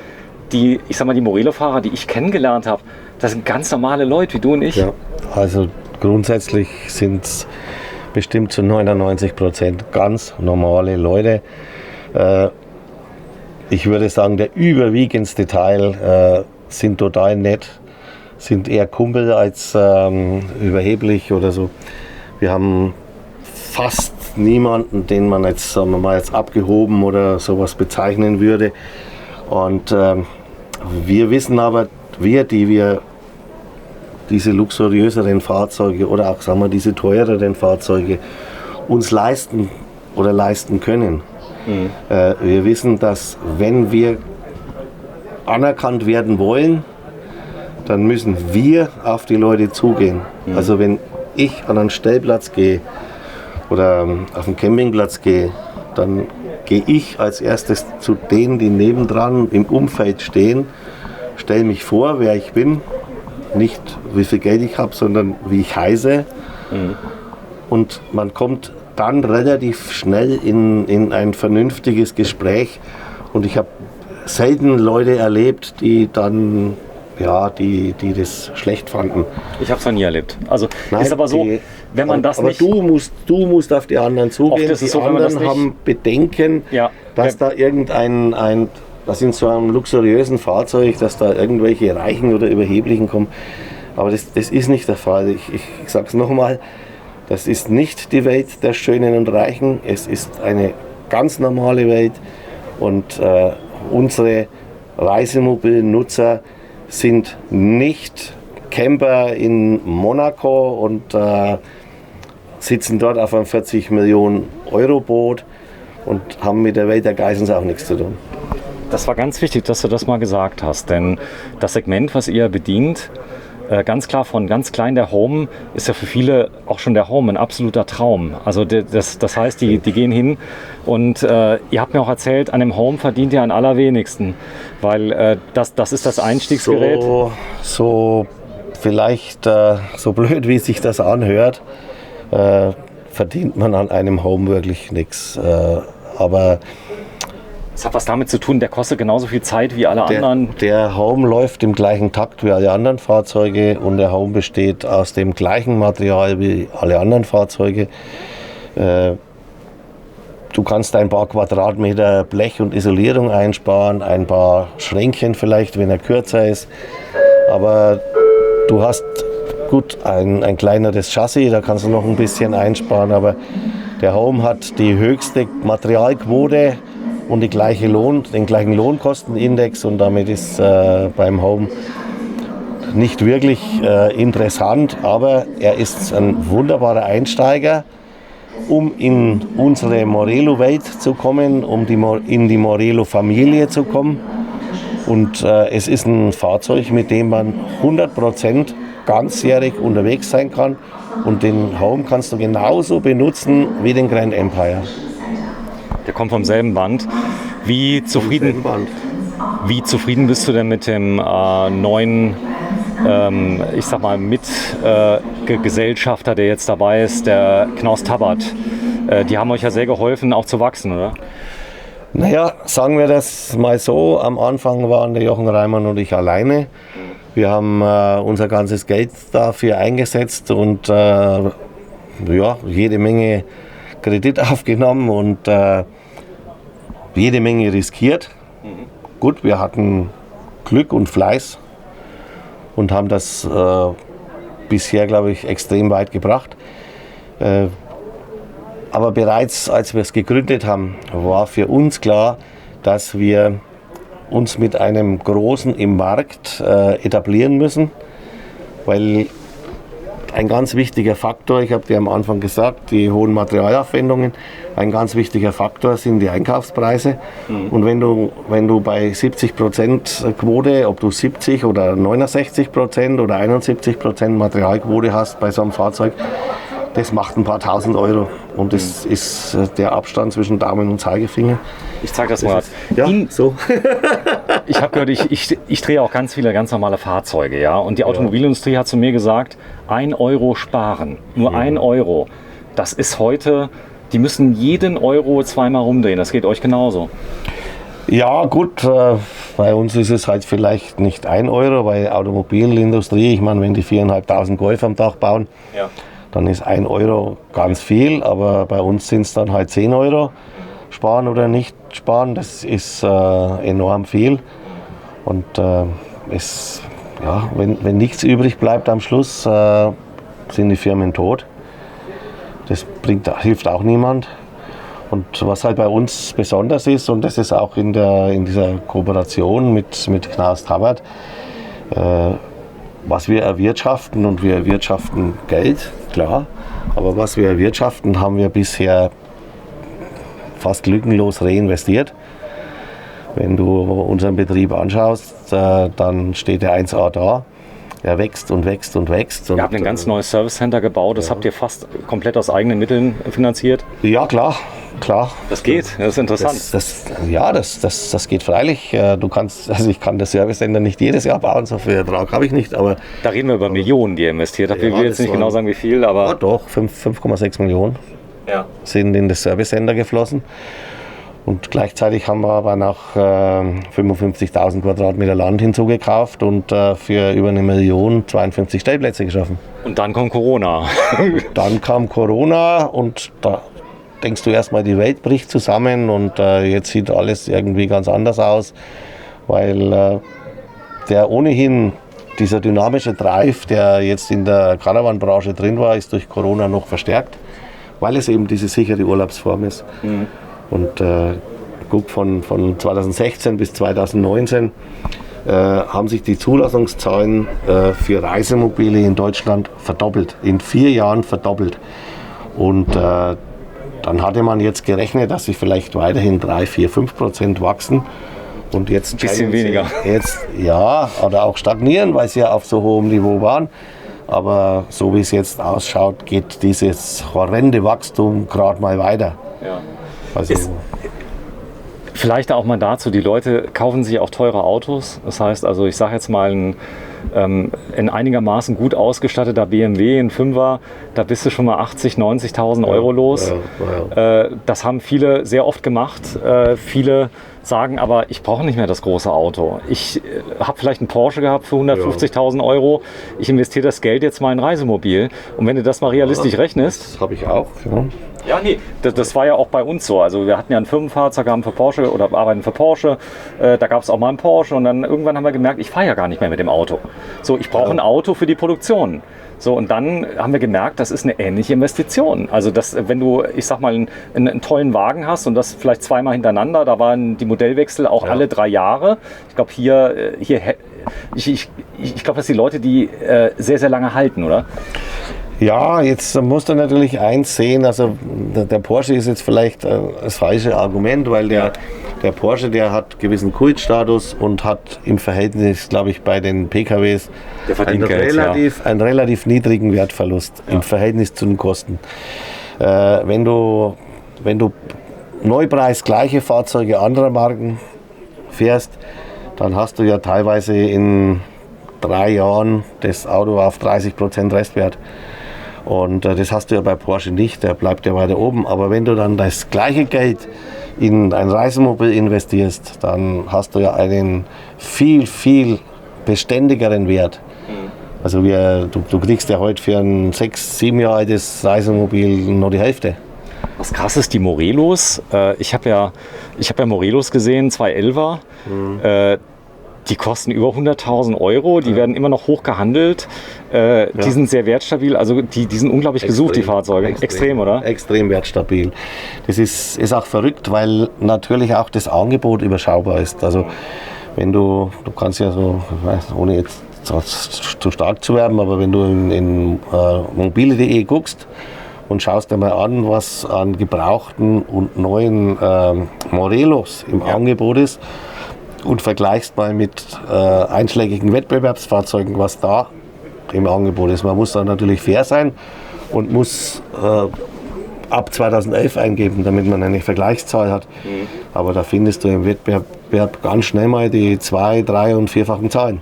die Morelo-Fahrer, die ich kennengelernt habe, das sind ganz normale Leute wie du und ich. Ja, also grundsätzlich sind es bestimmt zu 99% ganz normale Leute. Ich würde sagen, der überwiegendste Teil sind total nett, sind eher Kumpel als überheblich oder so. Wir haben fast niemanden, den man jetzt, sagen wir mal, jetzt abgehoben oder sowas bezeichnen würde. Und wir wissen aber, die wir diese luxuriöseren Fahrzeuge oder auch, sagen wir, diese teureren Fahrzeuge uns leisten können. Wir wissen, dass wenn wir anerkannt werden wollen, dann müssen wir auf die Leute zugehen. Also wenn ich an einen Stellplatz gehe oder auf einen Campingplatz gehe, dann gehe ich als erstes zu denen, die nebendran im Umfeld stehen, stelle mich vor, wer ich bin, nicht wie viel Geld ich habe, sondern wie ich heiße. Und man kommt dann relativ schnell in ein vernünftiges Gespräch. Und ich habe selten Leute erlebt, die dann, ja, die das schlecht fanden. Ich habe es noch nie erlebt. Also Nein, ist aber so, wenn man das aber nicht... du musst auf die anderen zugehen. Oft ist es die so, wenn man das anderen nicht- haben Bedenken, Ja, dass da dass in so einem luxuriösen Fahrzeug, dass da irgendwelche Reichen oder Überheblichen kommen. Aber das ist nicht der Fall. Ich sage es nochmal, das ist nicht die Welt der Schönen und Reichen. Es ist eine ganz normale Welt. Und unsere Reisemobilnutzer sind nicht Camper in Monaco und sitzen dort auf einem 40 Millionen Euro Boot und haben mit der Welt der Geissens auch nichts zu tun. Das war ganz wichtig, dass du das mal gesagt hast, denn das Segment, was ihr bedient, ganz klar von ganz klein der Home, ist ja für viele auch schon der Home ein absoluter Traum. Also das heißt, die gehen hin und ihr habt mir auch erzählt, an dem Home verdient ihr am allerwenigsten, weil das ist das Einstiegsgerät. So vielleicht so blöd, wie sich das anhört, verdient man an einem Home wirklich nichts. Aber Das hat was damit zu tun, der kostet genauso viel Zeit wie alle anderen. der Home läuft im gleichen Takt wie alle anderen Fahrzeuge und der Home besteht aus dem gleichen Material wie alle anderen Fahrzeuge. Du kannst ein paar Quadratmeter Blech und Isolierung einsparen, ein paar Schränkchen vielleicht, wenn er kürzer ist. Aber du hast gut ein kleineres Chassis, da kannst du noch ein bisschen einsparen. Aber der Home hat die höchste Materialquote und den gleichen Lohnkostenindex. Und damit ist beim Home nicht wirklich interessant. Aber er ist ein wunderbarer Einsteiger, um in unsere Morelo-Welt zu kommen, um in die Morelo-Familie zu kommen. Und es ist ein Fahrzeug, mit dem man 100% ganzjährig unterwegs sein kann. Und den Home kannst du genauso benutzen wie den Grand Empire. Der kommt vom selben Band. Wie zufrieden bist du denn mit dem neuen, ich sag mal, Mitgesellschafter, der jetzt dabei ist, der Knaus Tabbert? Die haben euch ja sehr geholfen, auch zu wachsen, oder? Naja, sagen wir das mal so, am Anfang waren der Jochen Reimann und ich alleine. Wir haben unser ganzes Geld dafür eingesetzt und jede Menge Kredit aufgenommen und jede Menge riskiert. Gut, wir hatten Glück und Fleiß und haben das bisher, glaube ich, extrem weit gebracht. Aber bereits als wir es gegründet haben, war für uns klar, dass wir uns mit einem Großen im Markt etablieren müssen, weil ein ganz wichtiger Faktor, ich habe dir am Anfang gesagt, die hohen Materialaufwendungen, ein ganz wichtiger Faktor sind die Einkaufspreise. Und wenn du bei 70% Quote, ob du 70 oder 69% oder 71% Materialquote hast bei so einem Fahrzeug, das macht ein paar tausend Euro. Und das ist der Abstand zwischen Daumen und Zeigefinger. Ich zeige das mal. Ja, so. Ich habe gehört, ich drehe auch ganz viele ganz normale Fahrzeuge, ja. Und die Automobilindustrie hat zu mir gesagt, 1 Euro sparen, nur 1 Euro. Das ist heute, die müssen jeden Euro zweimal rumdrehen. Das geht euch genauso. Ja gut, bei uns ist es halt vielleicht nicht 1 Euro, weil Automobilindustrie, ich meine, wenn die 4.500 Golf am Tag bauen, dann ist 1 Euro ganz viel, aber bei uns sind es dann halt 10 Euro. Sparen oder nicht sparen, das ist enorm viel. Und wenn nichts übrig bleibt am Schluss, sind die Firmen tot. Das hilft auch niemand. Und was halt bei uns besonders ist, und das ist auch in dieser Kooperation mit Knaus Tabbert, was wir erwirtschaften, und wir erwirtschaften Geld, klar, aber was wir erwirtschaften, haben wir bisher fast lückenlos reinvestiert. Wenn du unseren Betrieb anschaust, dann steht der 1A da. Er wächst und wächst und wächst. Ihr habt ein ganz neues Service Center gebaut, das habt ihr fast komplett aus eigenen Mitteln finanziert? Ja, klar. Das geht, das ist interessant. Das geht freilich. Ich kann das Service Center nicht jedes Jahr bauen, so viel Ertrag habe ich nicht. Aber da reden wir über Millionen, die ihr investiert habt. Ich will jetzt nicht genau sagen, wie viel, aber... Ja, doch, 5,6 Millionen sind in das Service Center geflossen. Und gleichzeitig haben wir aber noch 55.000 Quadratmeter Land hinzugekauft und für über 1 Million 52 Stellplätze geschaffen. Und dann kommt Corona. Dann kam Corona und da denkst du erstmal, die Welt bricht zusammen und jetzt sieht alles irgendwie ganz anders aus, weil dieser dynamische Drive, der jetzt in der Caravan-Branche drin war, ist durch Corona noch verstärkt, weil es eben diese sichere Urlaubsform ist. Und guck, von 2016 bis 2019 haben sich die Zulassungszahlen für Reisemobile in Deutschland verdoppelt, in 4 Jahren verdoppelt. Und dann hatte man jetzt gerechnet, dass sie vielleicht weiterhin 3-4-5% wachsen. Und jetzt ein bisschen weniger. Oder auch stagnieren, weil sie ja auf so hohem Niveau waren. Aber so wie es jetzt ausschaut, geht dieses horrende Wachstum gerade mal weiter. Ja. Also vielleicht auch mal dazu, die Leute kaufen sich auch teure Autos. Das heißt, also ich sage jetzt mal, ein einigermaßen gut ausgestatteter BMW, ein 5er, da bist du schon mal 80.000, 90.000 Euro los. Das haben viele sehr oft gemacht. Viele sagen aber, ich brauche nicht mehr das große Auto. Ich habe vielleicht einen Porsche gehabt für 150.000 Euro. Ich investiere das Geld jetzt mal in ein Reisemobil. Und wenn du das mal realistisch rechnest... Das habe ich auch. Ja, nee, das war ja auch bei uns so. Also wir hatten ja ein Firmenfahrzeug, haben für Porsche oder arbeiten für Porsche. Da gab es auch mal einen Porsche und dann irgendwann haben wir gemerkt, ich fahre ja gar nicht mehr mit dem Auto. So, ich brauche ein Auto für die Produktion. So, und dann haben wir gemerkt, das ist eine ähnliche Investition. Also wenn du, ich sag mal, einen tollen Wagen hast und das vielleicht zweimal hintereinander, da waren die Modellwechsel auch alle 3 Jahre. Ich glaube ich glaube, dass die Leute die sehr, sehr lange halten, oder? Ja, jetzt musst du natürlich eins sehen, also der Porsche ist jetzt vielleicht das falsche Argument, weil der Porsche, der hat gewissen Kultstatus und hat im Verhältnis, glaube ich, bei den PKWs einen relativ niedrigen Wertverlust im Verhältnis zu den Kosten. Wenn du Neupreis gleiche Fahrzeuge anderer Marken fährst, dann hast du ja teilweise in 3 Jahren das Auto auf 30% Restwert. Und das hast du ja bei Porsche nicht, der bleibt ja weiter oben. Aber wenn du dann das gleiche Geld in ein Reisemobil investierst, dann hast du ja einen viel, viel beständigeren Wert. Also du kriegst ja heute für ein 6-7 Jahre altes Reisemobil nur die Hälfte. Was krass ist, die Morelos, ich hab ja Morelos gesehen, 211er. Die kosten über 100.000 Euro, die werden immer noch hoch gehandelt. Die sind sehr wertstabil, also die sind unglaublich gesucht, die Fahrzeuge. Extrem, oder? Extrem wertstabil. Das ist auch verrückt, weil natürlich auch das Angebot überschaubar ist. Also wenn du kannst ja so, ohne jetzt zu stark zu werben, aber wenn du in mobile.de guckst und schaust dir mal an, was an gebrauchten und neuen Morelos im Angebot ist und vergleichst mal mit einschlägigen Wettbewerbsfahrzeugen, was da im Angebot ist. Man muss da natürlich fair sein und muss ab 2011 eingeben, damit man eine Vergleichszahl hat. Aber da findest du im Wettbewerb ganz schnell mal die 2-, 3- und 4-fachen Zahlen.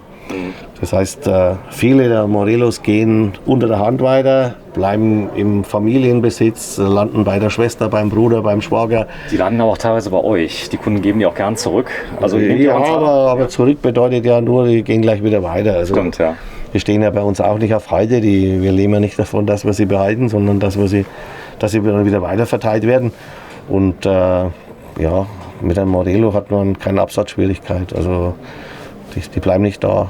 Das heißt, viele der Morelos gehen unter der Hand weiter, bleiben im Familienbesitz, landen bei der Schwester, beim Bruder, beim Schwager. Die landen aber auch teilweise bei euch. Die Kunden geben die auch gern zurück. Also aber zurück bedeutet ja nur, die gehen gleich wieder weiter. Also stimmt, ja. Die stehen ja bei uns auch nicht auf Halde. Wir leben ja nicht davon, dass wir sie behalten, sondern dass sie dann wieder weiterverteilt werden. Und mit einem Morelo hat man keine Absatzschwierigkeit. Also die bleiben nicht da.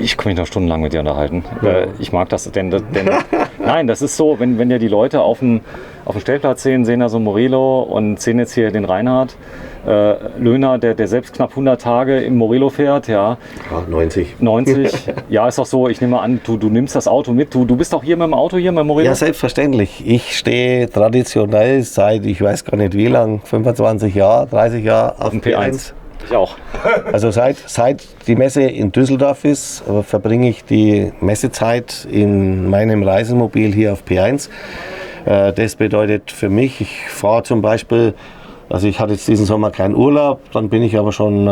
Ich kann mich noch stundenlang mit dir unterhalten. Ja. Ich mag das, denn nein, das ist so, wenn ja die Leute auf dem Stellplatz sehen da so ein Morelo und sehen jetzt hier den Reinhard Löhner, der selbst knapp 100 Tage im Morelo fährt, ja. 90. Ja, ist doch so, ich nehme an, du nimmst das Auto mit, du bist auch hier mit dem Auto, hier mit dem Morelo? Ja, selbstverständlich. Ich stehe traditionell seit, ich weiß gar nicht wie lang, 25 Jahre, 30 Jahre auf dem P1. Ich auch. Also seit die Messe in Düsseldorf ist, verbringe ich die Messezeit in meinem Reisemobil hier auf P1. Das bedeutet für mich, ich fahre zum Beispiel, also ich hatte jetzt diesen Sommer keinen Urlaub, dann bin ich aber schon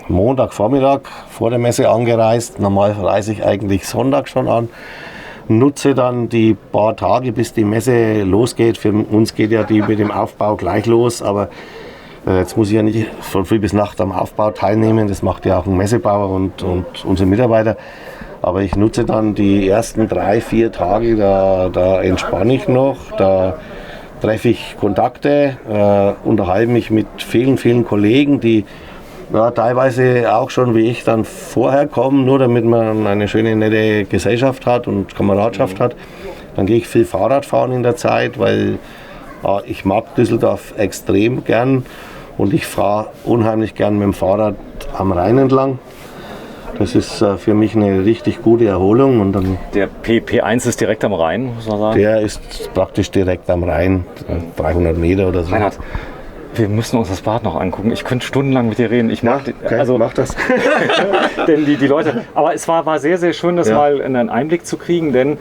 Montagvormittag vor der Messe angereist. Normal reise ich eigentlich Sonntag schon an. Nutze dann die paar Tage, bis die Messe losgeht. Für uns geht ja die mit dem Aufbau gleich los, aber jetzt muss ich ja nicht von früh bis Nacht am Aufbau teilnehmen, das macht ja auch ein Messebauer und unsere Mitarbeiter. Aber ich nutze dann die ersten 3-4 Tage, da entspanne ich noch, da treffe ich Kontakte, unterhalte mich mit vielen, vielen Kollegen, die teilweise auch schon wie ich dann vorher kommen, nur damit man eine schöne, nette Gesellschaft hat und Kameradschaft hat. Dann gehe ich viel Fahrrad fahren in der Zeit, weil ich mag Düsseldorf extrem gern. Und ich fahre unheimlich gern mit dem Fahrrad am Rhein entlang. Das ist für mich eine richtig gute Erholung. Und dann der P1 ist direkt am Rhein, muss man sagen? Der ist praktisch direkt am Rhein, 300 Meter oder so. Reinhard, wir müssen uns das Bad noch angucken. Ich könnte stundenlang mit dir reden. Ich mag mach das. Denn die Leute. Aber es war sehr, sehr schön, das mal einen Einblick zu kriegen, denn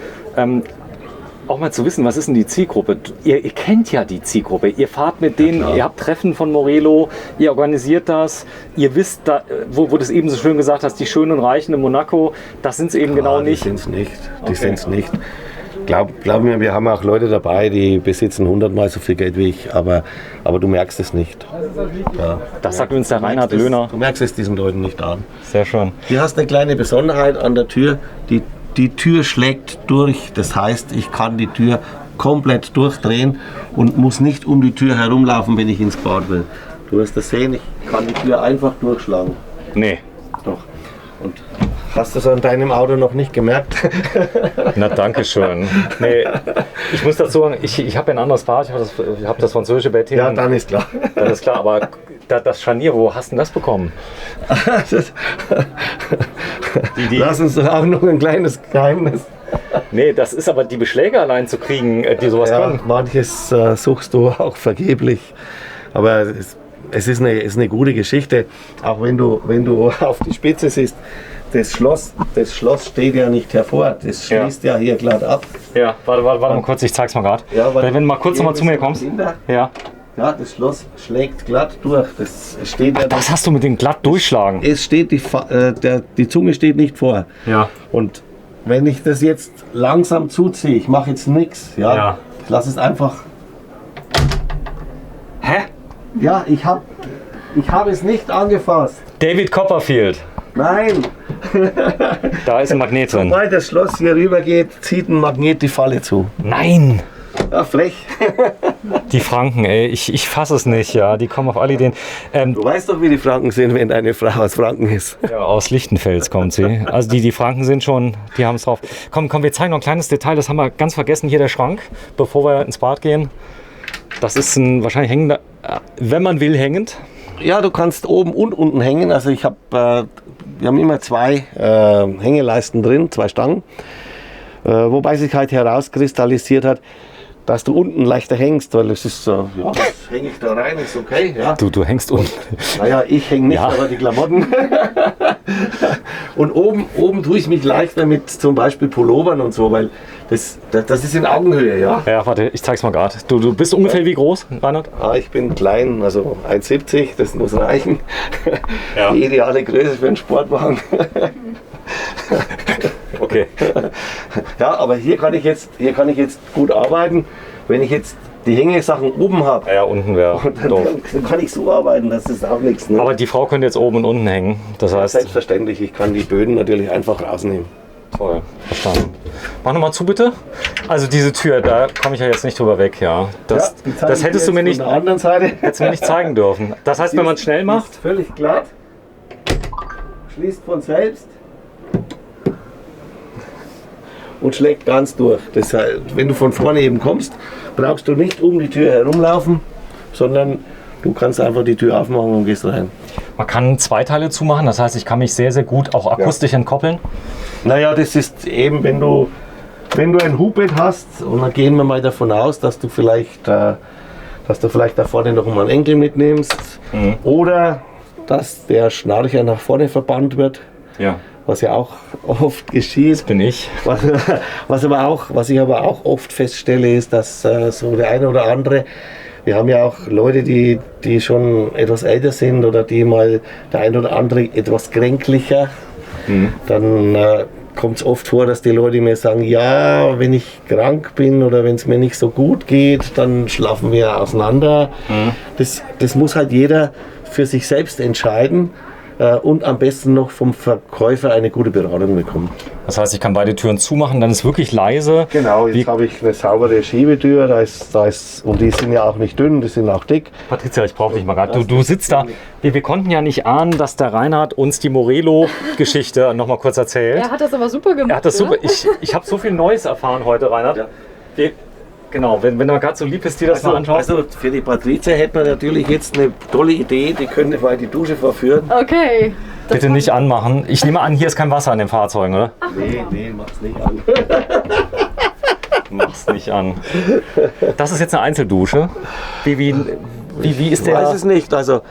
auch mal zu wissen, was ist denn die Zielgruppe? Ihr kennt ja die Zielgruppe. Ihr fahrt mit denen, ihr habt Treffen von Morelo, ihr organisiert das. Ihr wisst, da, wo du es eben so schön gesagt hast, die Schönen und Reichen in Monaco, das sind es eben genau nicht. Die sind es nicht. Sind's nicht. Glaub mir, wir haben auch Leute dabei, die besitzen 100-mal so viel Geld wie ich, aber du merkst es nicht. Ja. Das sagt uns der Reinhard Löhner. Du merkst es diesen Leuten nicht an. Sehr schön. Du hast eine kleine Besonderheit an der Tür. Die Tür schlägt durch, das heißt, ich kann die Tür komplett durchdrehen und muss nicht um die Tür herumlaufen, wenn ich ins Bad will. Du wirst das sehen, ich kann die Tür einfach durchschlagen. Nee. Doch. Und hast du es an deinem Auto noch nicht gemerkt? Na, danke schön. Nee, ich muss dazu sagen, ich habe ein anderes Bad, ich habe das französische Bett hier. Ja, dann ist klar. Dann ist klar, aber das Scharnier, wo hast du das bekommen? Lass uns doch auch noch ein kleines Geheimnis. Nee, das ist aber die Beschläge allein zu kriegen, die sowas können. Manches suchst du auch vergeblich. Aber es ist eine gute Geschichte. Auch wenn du auf die Spitze siehst, das Schloss steht ja nicht hervor. Das schließt ja hier glatt ab. Ja, warte mal kurz, ich zeig's mal gerade. Ja, wenn du mal kurz nochmal zu mir kommst. Ja. Ja, das Schloss schlägt glatt durch. Das steht ja. Das hast du mit dem glatt durchschlagen. Es steht die Zunge steht nicht vor. Ja. Und wenn ich das jetzt langsam zuziehe, ich mache jetzt nichts, ja. Ich lasse es einfach. Hä? Ja, ich hab es nicht angefasst. David Copperfield. Nein. Da ist ein Magnet drin. Sobald das Schloss hier rüber geht, zieht ein Magnet die Falle zu. Nein. Ja, frech. Die Franken, ey, ich fasse es nicht, ja. Die kommen auf alle Ideen. Du weißt doch, wie die Franken sind, wenn deine Frau aus Franken ist. Ja, aus Lichtenfels kommt sie. Also die Franken sind schon, die haben es drauf. Komm, wir zeigen noch ein kleines Detail, das haben wir ganz vergessen. Hier der Schrank, bevor wir ins Bad gehen. Das ist ein wahrscheinlich hängender, wenn man will, hängend. Ja, du kannst oben und unten hängen. Also wir haben immer 2 Hängeleisten drin, 2 Stangen. Wobei sich halt herauskristallisiert hat, dass du unten leichter hängst, weil es ist so, ja, das hänge ich da rein, ist okay. Ja. Du hängst unten. Naja, ich hänge nicht, Ja. aber die Klamotten. Und oben tue ich mich leichter mit zum Beispiel Pullovern und so, weil das ist in Augenhöhe, ja. Ja, warte, ich zeig's mal gerade. Du bist ungefähr wie groß, Reinhard? Ich bin klein, also 1,70, das muss reichen. Ja. Die ideale Größe für einen Sportwagen. Okay. Ja, aber hier kann ich jetzt gut arbeiten, wenn ich jetzt die Hängesachen oben habe. Ja, unten wäre doof. Dann kann ich so arbeiten, das ist auch nichts. Ne? Aber die Frau könnte jetzt oben und unten hängen. Das heißt, Selbstverständlich, ich kann die Böden natürlich einfach rausnehmen. toll, verstanden. Mach nochmal zu, bitte. Also diese Tür, da komme ich ja jetzt nicht drüber weg, ja. Das hättest du mir nicht, Von der anderen Seite. hättest du mir nicht zeigen dürfen. Das heißt, wenn man es schnell macht, Ist völlig glatt. Schließt von selbst. Und schlägt ganz durch. Das heißt, wenn du von vorne eben kommst, brauchst du nicht um die Tür herumlaufen, sondern du kannst einfach die Tür aufmachen und gehst rein. man kann 2 Teile zumachen. Das heißt, ich kann mich sehr, sehr gut auch akustisch entkoppeln. Naja, das ist eben, wenn du ein Hubbett hast, und dann gehen wir mal davon aus, dass du vielleicht da vorne noch mal einen Enkel mitnimmst, oder dass der Schnarcher nach vorne verbannt wird. Ja. Was ja auch oft geschieht. Bin ich. Was ich aber auch oft feststelle, ist, dass so der eine oder andere, wir haben ja auch Leute, die schon etwas älter sind oder die mal der eine oder andere etwas kränklicher, dann kommt es oft vor, dass die Leute mir sagen, ja, wenn ich krank bin oder wenn es mir nicht so gut geht, dann schlafen wir auseinander. Das muss halt jeder für sich selbst entscheiden. Und am besten noch vom Verkäufer eine gute Beratung bekommen. Das heißt, ich kann beide Türen zumachen, dann ist wirklich leise. Genau, jetzt habe ich eine saubere Schiebetür, und die sind ja auch nicht dünn, die sind auch dick. Patricia, ich brauche dich mal gerade. Du sitzt da. Wir konnten ja nicht ahnen, dass der Reinhard uns die Morello-Geschichte noch mal kurz erzählt. Er hat das aber super gemacht. Er hat das super. Ich habe so viel Neues erfahren heute, Reinhard. Ja. Genau, wenn du gerade so lieb bist, dir das mal anschaust. Also für die Patricia hätten wir natürlich jetzt eine tolle Idee, die könnte mal die Dusche verführen. Okay. Bitte nicht anmachen. Ich nehme an, hier ist kein Wasser in den Fahrzeugen, oder? Nee, mach's nicht an. Mach's nicht an. Das ist jetzt eine Einzeldusche. Wie ist Ich weiß der? es nicht, also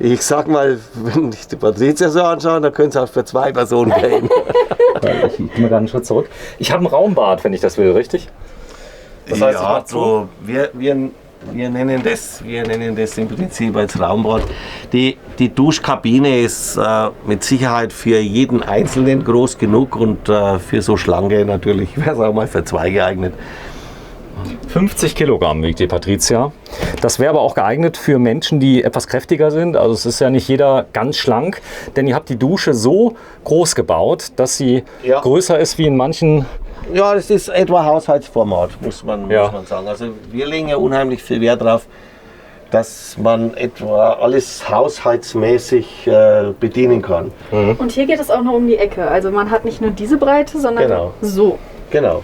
ich sag mal, wenn ich die Patricia so anschaue, dann könnte es auch für 2 Personen gehen. Ich gehe mal gerade einen Schritt zurück. Ich habe ein Raumbad, wenn ich das will, richtig? Das heißt, ich mach zu. so, wir nennen das im Prinzip als Raumbad. Die Duschkabine ist mit Sicherheit für jeden Einzelnen groß genug, und für so Schlanke natürlich wäre es auch mal für 2 geeignet. 50 Kilogramm wiegt die Patricia. Das wäre aber auch geeignet für Menschen, die etwas kräftiger sind. Also es ist ja nicht jeder ganz schlank, denn ihr habt die Dusche so groß gebaut, dass sie größer ist wie in manchen. Ja, das ist etwa Haushaltsformat, muss man sagen. Also wir legen ja unheimlich viel Wert darauf, dass man etwa alles haushaltsmäßig bedienen kann. Und hier geht es auch noch um die Ecke. Also man hat nicht nur diese Breite, sondern so. Genau.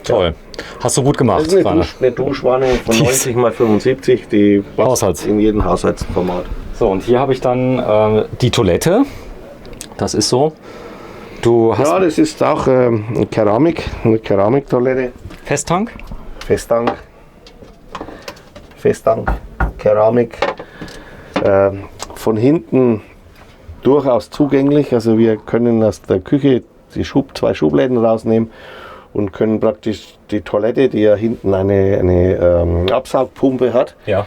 Toll. Hast du gut gemacht, Das ist Rainer. eine Duschwanne von 90 x 75, die passt in jedem Haushaltsformat. So, und hier habe ich dann die Toilette. Das ist so. Du hast Ja, das ist auch eine Keramiktoilette. Festtank. Festtank, Keramik. Von hinten durchaus zugänglich. Also wir können aus der Küche die 2 Schubläden rausnehmen und können praktisch die Toilette, die ja hinten eine Absaugpumpe hat. Ja.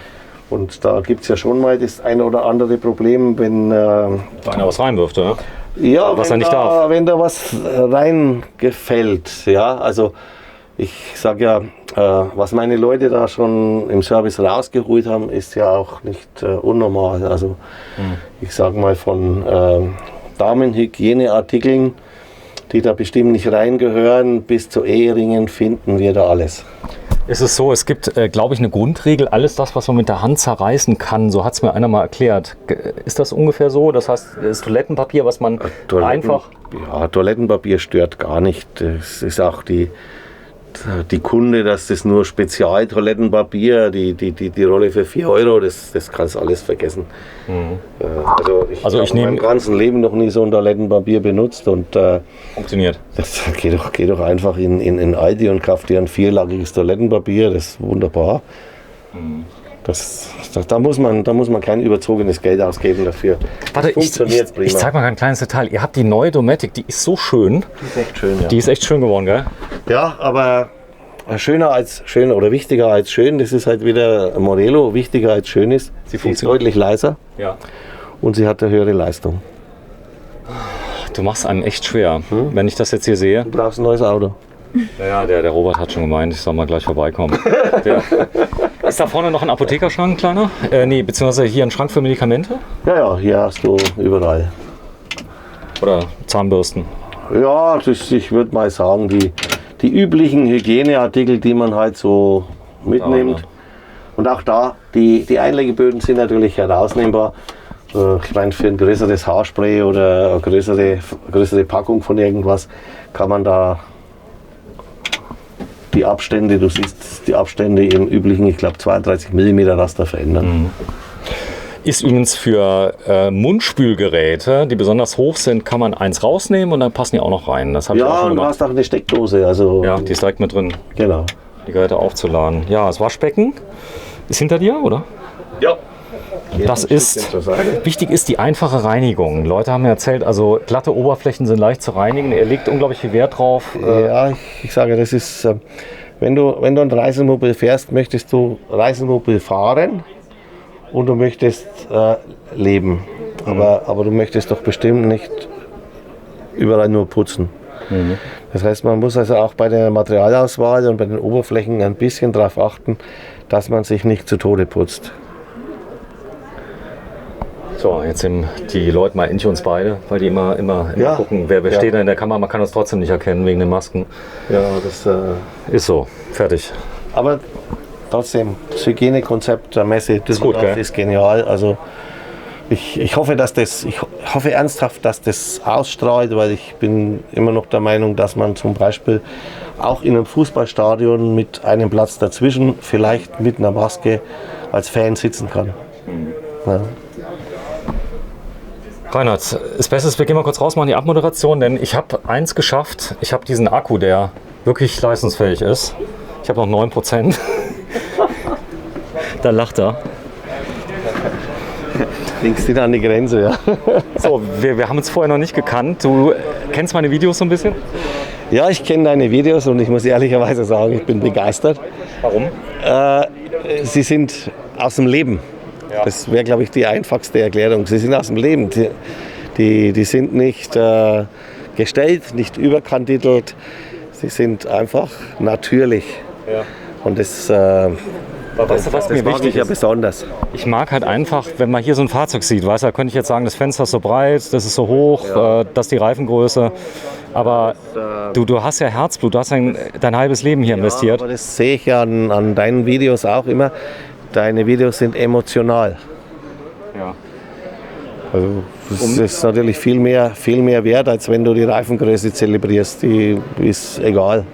Und da gibt es ja schon mal das eine oder andere Problem, wenn Da einer was reinwirft, oder? ja, Was er nicht darf. wenn da was reingefällt. Ja, also ich sage ja, was meine Leute da schon im Service rausgeholt haben, ist ja auch nicht unnormal. Also ich sage mal von Damenhygieneartikeln, die da bestimmt nicht reingehören, bis zu Eheringen finden wir da alles. Es ist so, es gibt, glaube ich, eine Grundregel, alles das, was man mit der Hand zerreißen kann, so hat es mir einer mal erklärt. Ist das ungefähr so? Das heißt, das Toilettenpapier, was man einfach... Ja, Toilettenpapier stört gar nicht. Es ist auch die Kunde, dass das nur Spezial-Toilettenpapier, die Rolle für 4 Euro, das kannst du alles vergessen. Mhm. Also ich habe mein ganzes Leben noch nie so ein Toilettenpapier benutzt und funktioniert. Das geh doch einfach in Aldi und kauf dir ein 4-lagiges Toilettenpapier, das ist wunderbar. Mhm. Da muss man kein überzogenes Geld ausgeben dafür. Warte, ich zeig mal ein kleines Detail. Ihr habt die neue Dometic, die ist so schön. Die ist echt schön, ja. Die ist echt schön geworden, gell? Ja, aber schöner als schön oder wichtiger als schön, das ist halt wieder Morelo. Wichtiger als schön ist, sie ist deutlich leiser, ja, und sie hat eine höhere Leistung. Du machst einem echt schwer, wenn ich das jetzt hier sehe. Du brauchst ein neues Auto. Ja, der Robert hat schon gemeint, ich soll mal gleich vorbeikommen. Ist da vorne noch ein Apothekerschrank, kleiner? Nee, beziehungsweise hier ein Schrank für Medikamente? Ja, hier hast du überall. Oder Zahnbürsten? Ja, ich würde mal sagen, die üblichen Hygieneartikel, die man halt so mitnimmt. Ja. Und auch da, die Einlegeböden sind natürlich herausnehmbar. Ich meine, für ein größeres Haarspray oder eine größere Packung von irgendwas kann man da die Abstände, du siehst die Abstände im üblichen, ich glaube 32 mm Raster verändern. Mhm. Ist übrigens für Mundspülgeräte, die besonders hoch sind, kann man eins rausnehmen und dann passen die auch noch rein. Das habe ich auch schon und du hast auch eine Steckdose. Also ja, die ist direkt mit drin. Genau. Die Geräte aufzuladen. Ja, das Waschbecken ist hinter dir, oder? Ja. Das ist, wichtig ist die einfache Reinigung. Leute haben mir erzählt, also glatte Oberflächen sind leicht zu reinigen. Er legt unglaublich viel Wert drauf. Ja, ich sage, das ist, wenn du ein Reisemobil fährst, möchtest du Reisemobil fahren und du möchtest leben. Aber du möchtest doch bestimmt nicht überall nur putzen. Mhm. Das heißt, man muss also auch bei der Materialauswahl und bei den Oberflächen ein bisschen darauf achten, dass man sich nicht zu Tode putzt. So, jetzt sind die Leute mal in uns beide, weil die immer ja, gucken, wer steht da in der Kamera. Man kann das trotzdem nicht erkennen wegen den Masken. Ja, das ist so. Fertig. Aber trotzdem, das Hygienekonzept der Messe Düsseldorf ist genial. Also ich hoffe ernsthaft, dass das ausstrahlt, weil ich bin immer noch der Meinung, dass man zum Beispiel auch in einem Fußballstadion mit einem Platz dazwischen, vielleicht mit einer Maske, als Fan sitzen kann. Mhm. Ja. Reinhard, das Beste ist, wir gehen mal kurz raus, machen die Abmoderation, denn ich habe eins geschafft. Ich habe diesen Akku, der wirklich leistungsfähig ist. Ich habe noch 9%. Da lacht er. Links wieder an die Grenze, ja. So, wir haben uns vorher noch nicht gekannt. Du kennst meine Videos so ein bisschen? Ja, ich kenne deine Videos und ich muss ehrlicherweise sagen, ich bin begeistert. Warum? Sie sind aus dem Leben. Ja. Das wäre, glaube ich, die einfachste Erklärung. Sie sind aus dem Leben. Die sind nicht gestellt, nicht überkandidelt. Sie sind einfach natürlich. Ja. Und das weißt du, was mir wichtig ist? Ja besonders. Ich mag halt einfach, wenn man hier so ein Fahrzeug sieht, weißt du, da könnte ich jetzt sagen, das Fenster ist so breit, das ist so hoch, ja, das ist die Reifengröße. Aber du hast ja Herzblut, du hast dein halbes Leben hier investiert. Aber das sehe ich ja an deinen Videos auch immer. Deine Videos sind emotional. Ja. Also das ist natürlich viel mehr wert, als wenn du die Reifengröße zelebrierst. Die ist egal.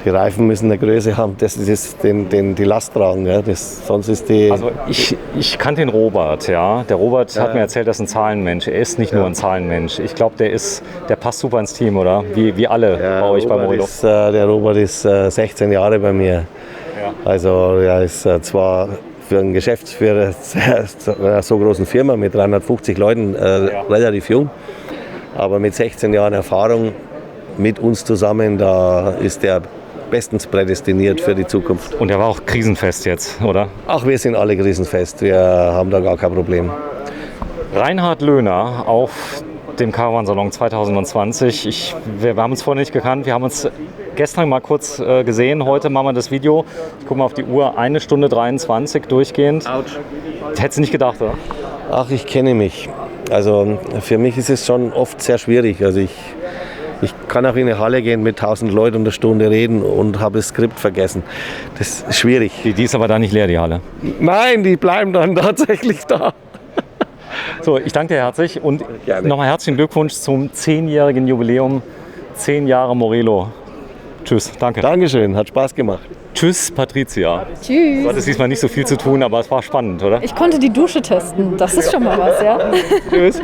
Die Reifen müssen eine Größe haben, das ist die Last tragen. Ja. Sonst ist die. Also ich kannte den Robert, ja. Der Robert hat mir erzählt, er ist ein Zahlenmensch. Er ist nicht nur ein Zahlenmensch. Ich glaube, der passt super ins Team, oder? Wie alle bei euch bei Morelo. Der Robert ist 16 Jahre bei mir. Ja. Also er ist zwar für einen Geschäftsführer einer so großen Firma mit 350 Leuten relativ jung, aber mit 16 Jahren Erfahrung mit uns zusammen, da ist er bestens prädestiniert für die Zukunft. Und er war auch krisenfest jetzt, oder? Ach, wir sind alle krisenfest, wir haben da gar kein Problem. Reinhard Löhner auf dem Caravansalon 2020. Wir haben uns vorher nicht gekannt, wir haben uns gestern mal kurz gesehen, heute machen wir das Video. Ich gucke mal auf die Uhr, 1 Stunde 23 durchgehend. Autsch. Hättest du nicht gedacht, oder? Ach, ich kenne mich. Also für mich ist es schon oft sehr schwierig. Also Ich kann auch in eine Halle gehen mit 1000 Leuten und eine Stunde reden und habe das Skript vergessen. Das ist schwierig. Die ist aber da nicht leer, die Halle. Nein, die bleiben dann tatsächlich da. So, ich danke dir herzlich und Gerne. nochmal herzlichen Glückwunsch zum 10-jährigen Jubiläum. 10 Jahre Morelo. Tschüss, danke. Dankeschön, hat Spaß gemacht. Tschüss, Patricia. Tschüss. Du hattest diesmal nicht so viel zu tun, aber es war spannend, oder? Ich konnte die Dusche testen. Das ist schon mal was, ja? Tschüss.